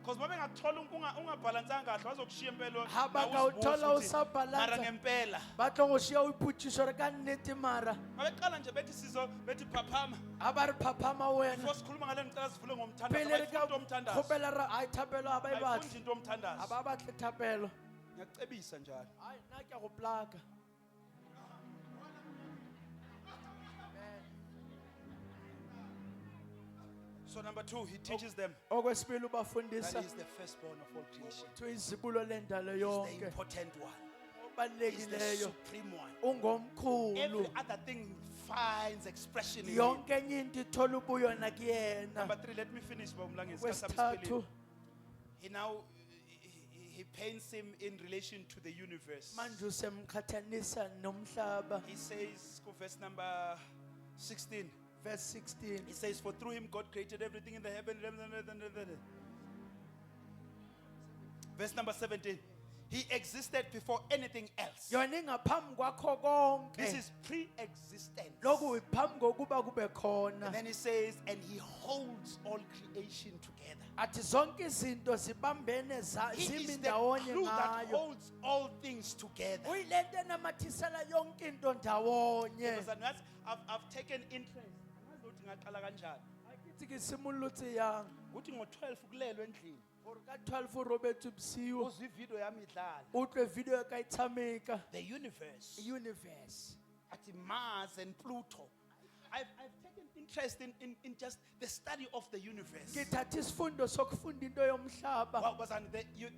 Because uma bengathola ungabhalansanga kahle bazokushiya impela Ha bangawuthola usabhalansa. mara ngempela. Batlo go shia o iphutšišo re ka nnete mara. Mabeqala nje bethi bethi phaphama. Ha ba re phaphama wena. Before sikhuluma ngale ngicela sivule ngomthandazo. Pele re Bayifunda ka umthandazo. kgopela re a ithapelo ha ba e Ayifundi batle. into yomthandazo. Ha ba batle thapelo. Ngiyacebisa njalo. Hayi nna ke a go plaka. So number 2, he teaches them Okwesibili that ubafundisa he is the firstborn of all creation. ukuthi izibulo lendalo He's the yonke. important one. He's the Obalulekileyo. supreme one. Ungomkhulu. Every other thing finds expression in him. Yonke enye into ithola ubuyona kuyena. Number 3, let me finish Bawumlangisi. Wesithathu He now he paints him in relation to the universe. manje usemqhathanisa nomhlaba. He says, verse number 16. Verse 16. He says, for through him God created everything in the heaven. Verse number 17. He existed before anything else. yona ingaphambi kwakho This konke is pre-existence. lokhu phambi kokuba kube khona. And then he says, and he holds all creation together. Athi zonke izinto zibambene He zimi is the ndawonye glue that ngayo. holds all things together. Uyilento enamathisela yonke into ndawonye. Because I've taken interest. Angazi ukuthi ngaqala kanjani. Akithi ke simolotse yang. Uthi ngo-12 kulelwe endlini. Gore ka 12 Robert Bsiwo. Uzwe ividiyo yami idlala. Utlwe video ka itshameka. The universe. Universe. At Mars and Pluto. I've taken interest in just the study of the universe. Ngithatha isifundo sokufunda into yomhlaba.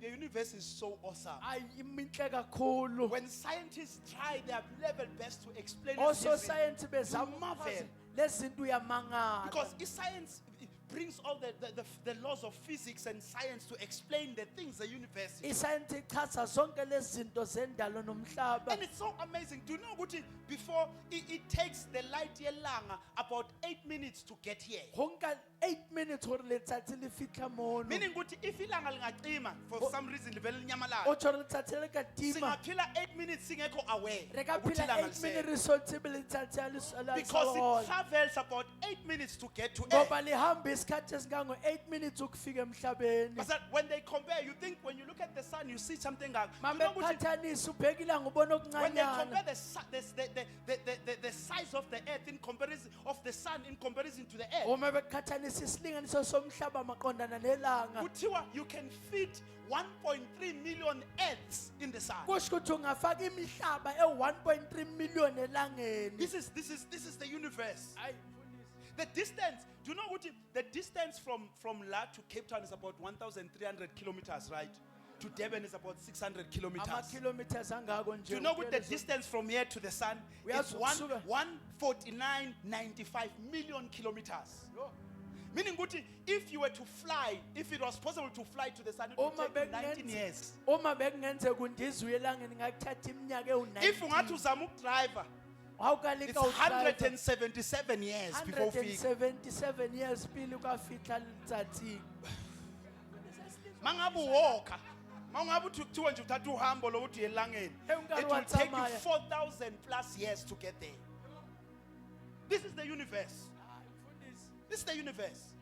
The universe is so awesome. Ayi iminhle kakhulu. When scientists try their level best to explain Also it, science bezama marvel. lezinto uyamangala. because science brings all the laws of physics and science to explain the things the universe is. Iscience ichaza zonke lezi zinto zendalo nomhlaba. And it's so amazing. Do you know what before it takes the light yelanga about 8 minutes to get here? Honka 8 minutes gore letsatsi le fitlha mono. Meaning if ilanga lingacima for some reason livele linyamalala. O tshware letsatsi le ka tima. Singaphila 8 minutes singekho aware. Re ka ukuthi phela ilanga 8 minutes lisele. re so tsebe letsatsi la Because it travels about 8 minutes to get to Earth. ngoba lihamba isikhathi esingango 8 minutes ukufika emhlabeni. But that when they compare, you think when you look at the sun, you see something like. Mame qhathanisa ubhekile ngubona When they compare okuncanyana. the size of the earth in comparison of the sun in comparison to the earth, Uma beqhathanisa isilinganiso somhlaba maqondana nelanga. kuthiwa you can fit 1.3 million earths in the sun. Kusho ukuthi ungafaka imihlaba e1.3 million elangeni. This is the universe. Ayi, The distance. Do you know what the distance from La to Cape Town is about 1,300 kilometers, right? To Durban is about 600 kilometers. ama-kilometers angako nje. Do you know what the distance from here to the sun? It's Uyazi ukusuka- 149.95 million kilometers. Yo. Meaning, Guti, if you were to fly, if it was possible to fly to the sun, it would Uma take you 19 years. Uma bekungenzeka undizwe elangeni ngakuthatha iminyaka If ungathi ewu-19. uzama ukudriver, Awukalika it's 177 years before ufike. 177 years pili ukafika letsatsi. Mangabu walker. Mangabu kuthiwa nje uthatha uhambo lokuthi elangeni. Hey, ungari It will take you watsamaya. 4,000 plus years to get there. This is the universe. This is the universe.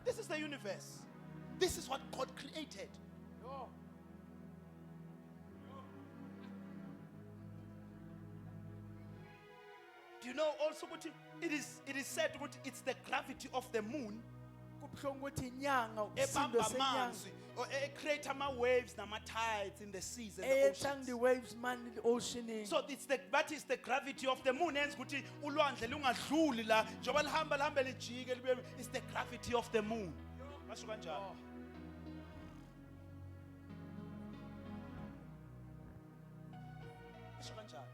This is the universe. This is what God created. Yo. Do you know also what it is said what it's the gravity of the moon Kubuhlungu ukuthi inyanga isisindo ebamba senyanga amanzi or create ama waves nama tides in the seas and the eyethang oceans. the waves man oceaning. So that is the gravity of the moon. Hence ukuthi ulwandle lungadluli la njoba lihamba lijike libe it's the gravity of the moon. Basho kanjalo. Basho kanjalo.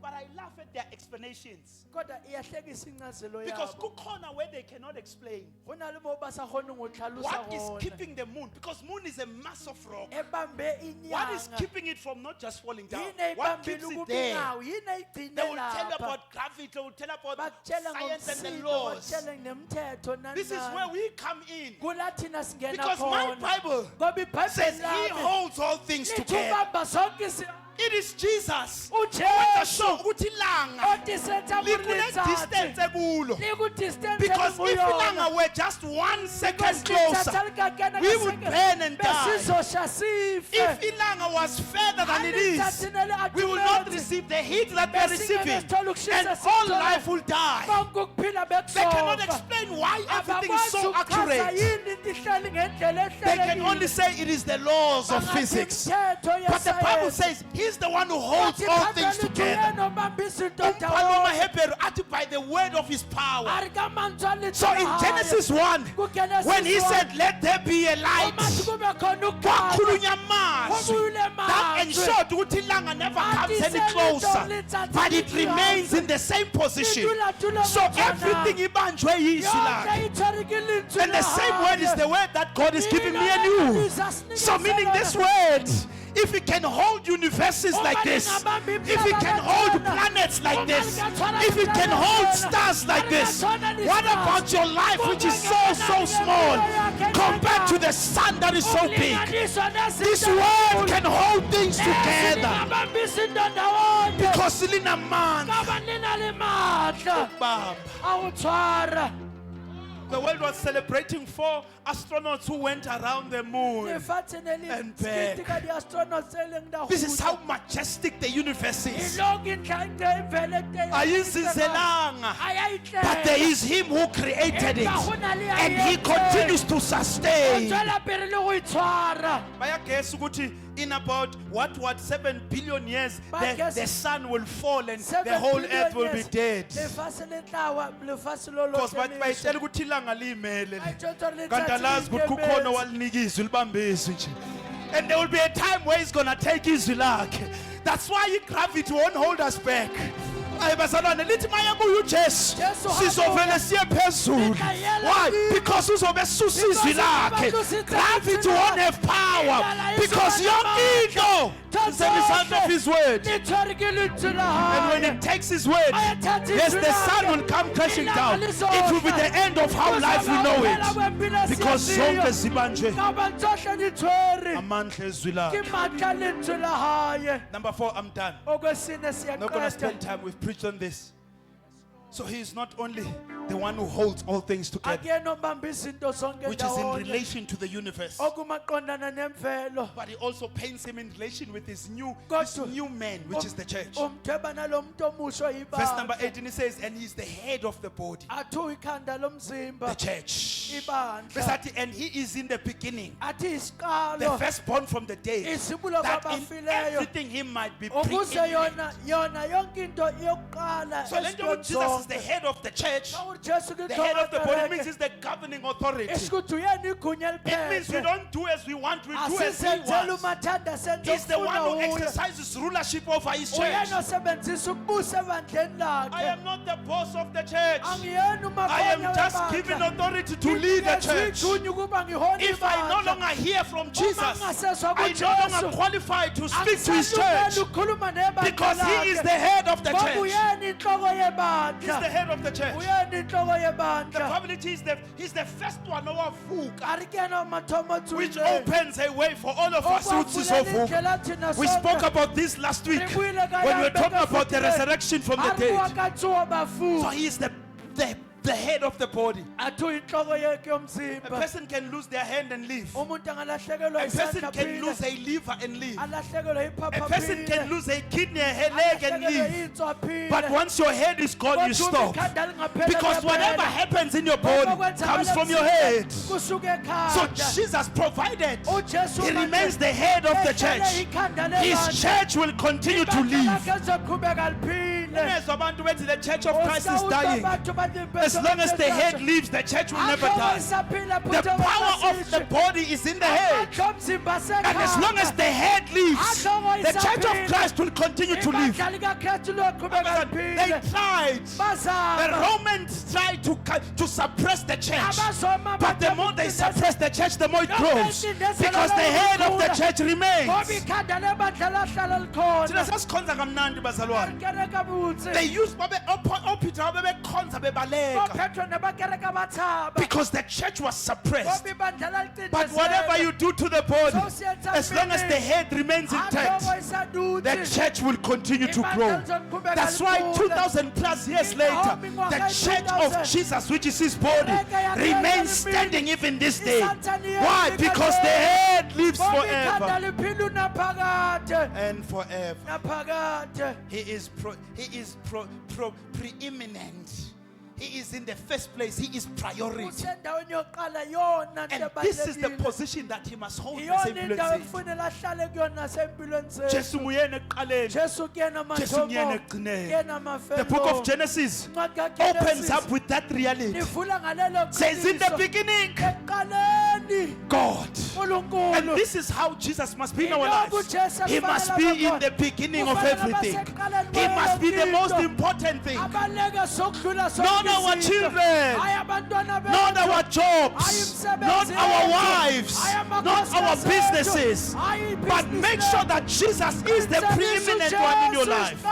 But I laugh at their explanations Kodwa iyahlekisa incazelo because yabo. kukhona where they cannot explain Go na le mo ba sa kgone go tlhalosa what is gona. keeping the moon, because moon is a mass of rock. Ebambe What is inyanga. keeping it from not just falling down? Yini What eyibambile keeps it ukuba there? ingawi? Yini eyigcine They will tell you lapha? about gravity, they will tell you about Bakutshela science and the ngomsindo, laws. bakutshele nemithetho nani This is nani. where we come in. Kula thina singena Because my khona. Bible Ngoba says iBhayibheli he lami holds all things lithi together. ubamba zonke izinto. It is Jesus. uJesu So ukuthi ilanga othi setha likule distance ekulo. liku-distance Because if ekuyona. ilanga were just 1 second Because closer, lithatha likangena we would ngeseke- burn and die. besizosha sife. If ilanga was further than it is, Alithathile we will not le-ultimate. receive the heat that we are Besingeke receiving, sithole ukushisa and all sikuthola. life will die. Bonke ukuphila They cannot bekusoka. explain why everything is so Abakwazi ukuchaza accurate. yini into ihleli ngendlela They can ehlelekile. only say it is the laws of Bangathi physics. imithetho But the Bible yesayensi. says He's the one who holds Uthi all phambili things uthi together. uyena obamba izinto Umbhalo ndawonye. wamaHebheru athi by the word of His power. Ari kamanzi alithi So in hayi. Genesis 1, KuGenesis when He 1, said, "Let there be a umathi light," kube khona ukukhanya. kwakhulunywa amazwi Kwabuyile that amazwi. ensured ukuthi ilanga never Athi comes any selitho closer, lithatha but it lithi remains hansi. in the same position. Lidula-dula So kanjana. everything ibanjwe yizwi Yonke lakhe. itharekile inzwi And the same word is lahayo. the word that God is giving me and Yilo you. eliza sinikeza So meaning this lona. word, if it can hold universes like this, if it can hold planets planets like this, if it can hold stars like this, what about your life, which is so small, compared to the sun that is so big? This word can hold things together because lina amandla. Baba. The world was celebrating 4 astronauts who went around the moon and back. This is how majestic the universe is. Ayizizelanga, but there is Him who created it, and He continues to sustain. Bayaguess ukuthi in about what 7 billion years the sun will fall and the whole earth will be dead. Because bayitshela ukuthi ilanga limele kanti alazi ukuthi kukhona walinika izwi libambe izwi nje. And there will be a time where He's gonna take izwi lakhe. That's why gravity won't hold us back. Ayibazalwane lithi maya kuyo uJesu sizovele siye phezulu. Why? Because uzobe susa izwi lakhe. Gravity won't have power because yonke into is in the sound of His word. And when He takes His word, yes, the sun will come crashing down. It will be the end of how life we know it. Because zonke zibanjwe amandla ezwi lakhe. Number 4, I'm done. I'm not going to spend time. We've preached on this. So He is not only the one who holds all things together, which is in relation to the universe, but He also paints Him in relation with His new man, which is the church. Verse number 18, He says, and He's the head of the body, the church. Verse 18, and He is in the beginning, the firstborn from the dead, that in everything He might be preeminent. So Jesus is the head of the church. The head of the body means He's the governing authority. It means we don't do as we want, we do as He wants. He's the one who exercises rulership over His church. I am not the boss of the church. I am just given authority to lead the church. If I no longer hear from Jesus, I no longer qualify to speak to His church because He is the head of the church. He's the head of the church. The probability is He's the first one which opens a way for all of us. We spoke about this last week when we were talking about the resurrection from the dead. So He is the head of the body. A person can lose their hand and live. A person can lose a liver and live. A person can lose a kidney, a leg and live. But once your head is gone, you stop. Because whatever happens in your body comes from your head. So Jesus provided. He remains the head of the church. His church will continue to live. The church of Christ is dying. As long as the head lives, the church will never die. The power of the body is in the head. And as long as the head lives, the church of Christ will continue to live. They tried. The Romans tried to suppress the church. But the more they suppress the church, the more it grows. Because the head of the church remains. They used because the church was suppressed. But whatever you do to the body, as long as the head remains intact, the church will continue to grow. That's why 2,000 plus years later, the church of Jesus, which is His body, remains standing even this day. Why? Because the head lives forever and forever. He is preeminent. He is in the first place. He is priority. And this is the position that He must hold. The book of Genesis opens up with that reality. Says in the beginning, ngubani God. And uNkulunkulu this is how Jesus must be in our lives. He must be in the beginning of everything. He must be the most important thing. abaleke sokudlula Not our children, hayi abantwana not bethu our jobs, not our wives, not our businesses, but make sure that Jesus is the preeminent one in your life.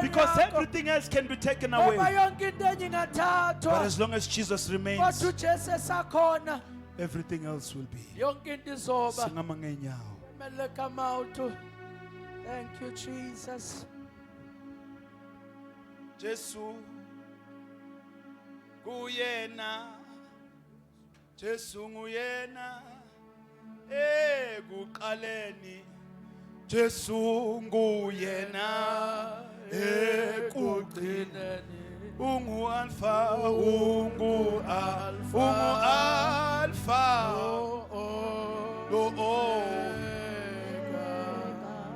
Because everything else can be taken away. But as long as Jesus remains, kodwa uJesu esakhona everything else will be. yonke into izoba Singama ngenyawo. meleka mawutu. Thank you Jesus. Jesu kuyena, Jesu nguyena, ekuqaleni, Jesu nguyena, ekugcineni, ungu alpha, ungu alpha,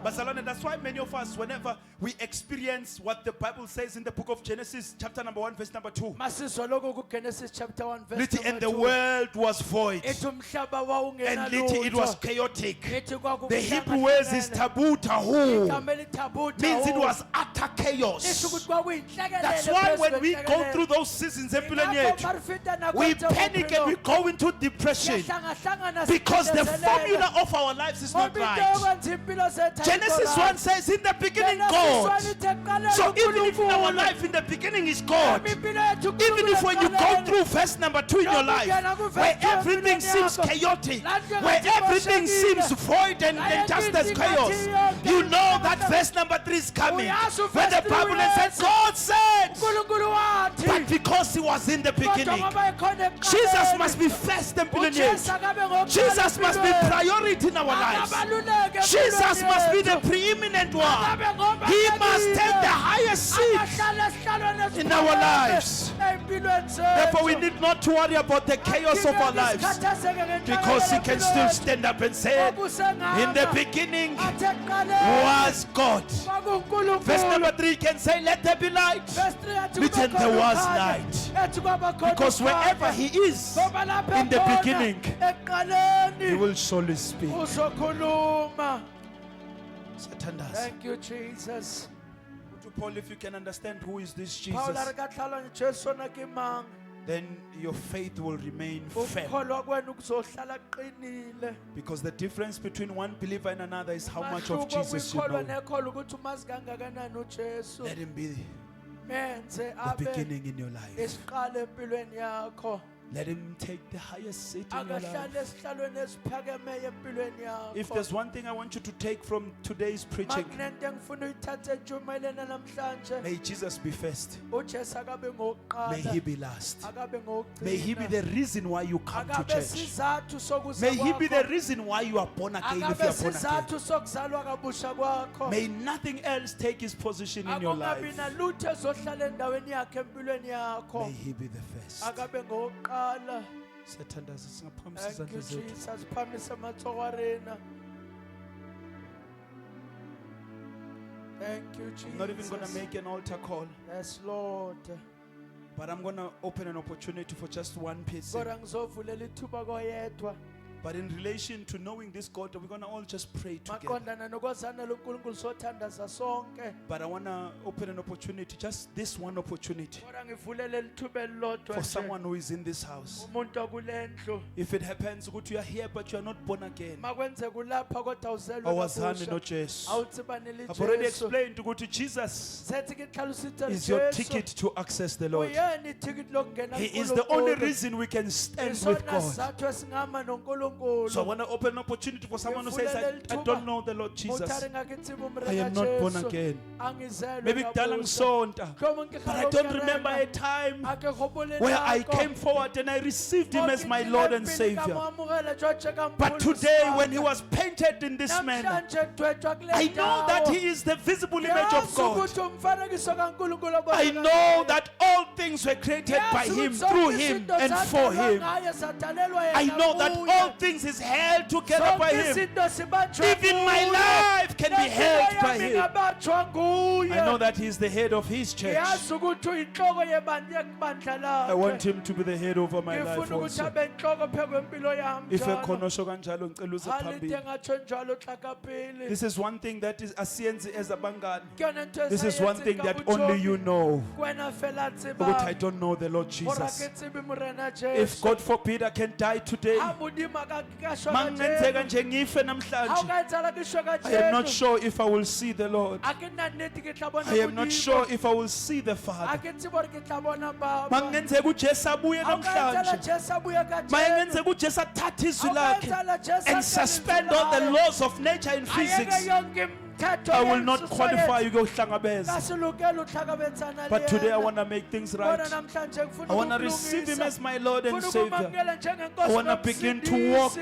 Barcelona, that's why many of us, whenever we experience what the Bible says in the book of Genesis, chapter number 1, verse number 2, Masizwa lokho kuGenesis chapter 1 verse lithi, and number the 2. world was void, Ethi umhlaba wawungena and lithi, it was lutho. chaotic. Ethi The Hebrew word is tabu tahu, igama elithabutha means it hu. was utter Lisho chaos. ukuthi kwakuyinhlekelele That's why when we phezu go kwenhlekelele. through those seasons empilweni Ingakho yethu, marifida nakho we kwenza panic ubuphilo. and we go into depression Siyahlangahlangana because the sicindezeleke. formula of our lives is not Ngoba into right. yokwenza impilo zethu ayikho Genesis right. 1 says, in the beginning, Genesis God. 1 ithi ekuqaleni So even if in our uNkulunkulu. life in the beginning is God, Impilo yethu even if when you go ekuqaleni. through verse number 2 in your life, where everything seems chaotic, where everything seems void and just as chaos, you know that verse number 3 is coming. When the Bible says, God said, uNkulunkulu wathi. but because he was in the Kodwa beginning, ngoba ekhona ekuqaleni. Jesus must be first empilweni uJesu yethu. akabe ngokuqala Jesus must be empilweni. priority in our lives. Akabaluleke Jesus empilweni must be the yethu. preeminent one. Akabe ngoba He must abalulekile. take the highest seat. Akahlale esihlalweni in our esiphakeme lives. empilweni zethu. Therefore, we need not to worry about the chaos of our lives, because he can still stand up and say, in the beginning was God. Verse number 3 can say, let there be light. Written, there was light. Because wherever he is in the beginning, he will surely speak. Satan does. Thank you, Jesus. To Paul, if you can understand who is this Paul Jesus, a re ka tlhaloganya Jesu na ke mang. then your faith will remain firm. Ukukholwa kwenu kuzohlala kuqinile. Because the difference between one believer and another is how much of Umahluko Jesus you kwikholwa know. nekholwa ukuthi umazi kangakanani uJesu. Let him be Menze the abe beginning in your life. isiqalo empilweni yakho. Let him take the highest seat in your life. Akahlale esihlalweni esiphakeme empilweni yakho. If there's one thing I want you to take from today's preaching, Makunento engifuna uyithathe entshumayeleni namhlanje. may Jesus be first. uJesu akabe May he ngokuqala. be last. Akabe ngokugcina. May he be the reason why you come to Akabe church. sizathu sokuza May he be the kwakho. reason why you are born again if you Akabe are born again. sizathu sokuzalwa kabusha kwakho. May nothing else take his position in your Akungabi life. nalutho ezohlala endaweni yakhe empilweni yakho. May he be the first. Akabe ngokuqala. Satan does it. Thank you Jesus. Phamise matsokarena. Thank you Jesus. I'm not even going to make an altar call, Yes Lord. but I'm going to open an opportunity for just one person. Kodwa ngizovulela ithuba koyedwa. But in relation to knowing this God, we're going to all just pray together. Maqondana nokwazana loNkulunkulu sothandaza sonke. But I want to open an opportunity, just this one opportunity, Kodwa ngivulele lithuba elilodwa for nje. someone who is in this house. Umuntu okulendlu. If it happens, good, you are here, but you are not born again. Makwenze kulapha kodwa awuzelwe Awazani no kabusha. Jesus. Awutsibanele I've already iJesu. explained to go to Jesus Sethi ke hlalositse is your Jesu. ticket to access the Lord. Uyena ithikithi lokungena He is the only kuNkulunkulu. reason we can stand with Isona God. sizathu esingama noNkulunkulu. So I want to open an opportunity for someone who says, I don't know the Lord Jesus. Uthare ngakithi umreka I am not born Jesu. again. Angizelwe Maybe kudala kabusha. ngisonta, Mhlawumbe ngikhala but I don't ukukelela. remember a time Akekho obuleni where I lakho. came forward and I received him as my Konke Lord and impilo Savior. kamamukela George kamkhulu But today, when he Sibanda. was painted in this manner, Namhlanje dwetshwa kule I know that ndawo. he is the visible image of Yazi God. ukuthi umfanekiso kaNkulunkulu I obonakalayo. know that all things were created by Yazi him, ukuthi through zonke him, izinto and for zadalwa him. ngaye, zadalelwa I yena know that kuye. all things is held together by Zonke Him. izinto sibanjwa Even my nguye. life can be Nempilo held by yami Him. ingabanjwa nguye. I know that He's the head of His church. Ngiyazi ukuthi uyinhloko yebandla I want lakhe. Him to be the head over my life Ngifuna ukuthi also. abe inhloko phezu kwempilo yami If njalo. ekhona osho kanjalo ngicela uze Halite phambili. ngatsho njalo hlakaphili. This is one thing that is asiyenzi as abangani. Kuyona into This is one esayenza thing that kabuthongo. only you know. Wena fela Ukuthi I tsiba. don't know the Lord Hora Jesus. ke tsibi morena If Jesu. God forbid I can die today, Ha modimo ka shwa ka mangenzeka Jesu. nje ngife Ha o namhlanje, ka etsala ke shwa ka I am not Jesu. sure if I will see the Lord. A ke nna nnete ke tla bona I am not Modimo. sure if I will see the A Father. ke tsebe hore ke tla bona Baba. Mangenzeka uJesu abuye Ha o ka etsala namhlanje. Jesu abuye ka Jesu. Mangenzeka uJesu athathe izwi Ha o ka lakhe etsala Jesu and athathe suspend izwi all the lakhe. laws of nature and Ayeke physics. yonke imithetho I will not yesayensi. qualify ukuyohlangabeza. Kasilukela uhlangabezana But today I leyena. want to make things Kodwa right. namhlanje ngifuna I want to receive Him ukumlungisa. as my Lord and Ngifuna Savior. ukumamukela njengenkosi I wanna begin to nomsindisi. walk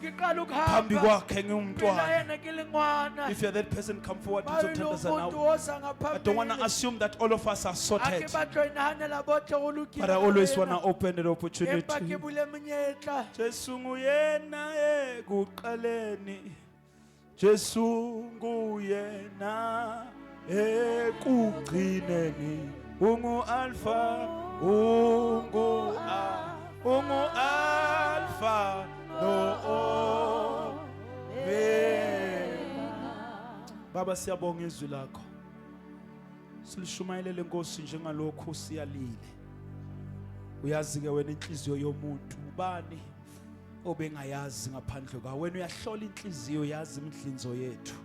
Ngiqala Phambi ukuhamba. kwakhe Mina ngumntwana. yena ngilingwana. If you're that person, come forward to Bayilo Tandazana umuntu now. oza I don't want to ngaphambili. assume that all of us are Ake sorted, batlo inahanela botle go lokile but I always ka want wena. to open the Empa opportunity. ke bule menyetla. Jesu nguyena ekuqaleni, Jesu nguyena ekugcineni, ungu Alpha, ungu Alpha no Omega. Baba siyabonga izwi lakho. Silishumayelele Nkosi njengalokho siyalile. Uyazi ke wena inhliziyo yomuntu ubani obengayazi ngaphandle kwawe. Wena uyahlola inhliziyo, yazi imidlinzo yethu.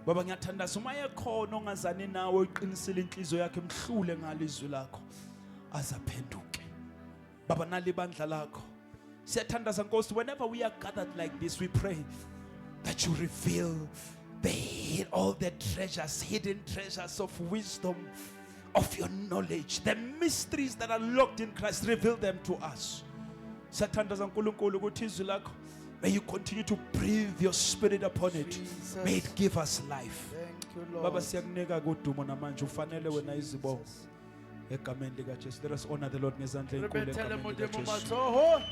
Baba ngiyathandaza uma ekhona ongazani nawe uqinisile inhliziyo yakhe emhlule ngalizwi lakho azaphenduke. Baba nalibandla lakho siyathandaza Nkosi, whenever we are gathered like this we pray that you reveal all the treasures, hidden treasures of wisdom, of your knowledge, the mysteries that are locked in Christ, reveal them to us. Siyathandaza uNkulunkulu ukuthi izwi lakho, may you continue to breathe your spirit upon it. Jesus. May it give us life. Thank you, Lord. Baba siyakunika kudumo namanje, ufanele wena izibongo egameni lika Jesu. Let us honor the Lord ngezandla enkulu Rebethele egameni lika modimo Jesu. matsoho.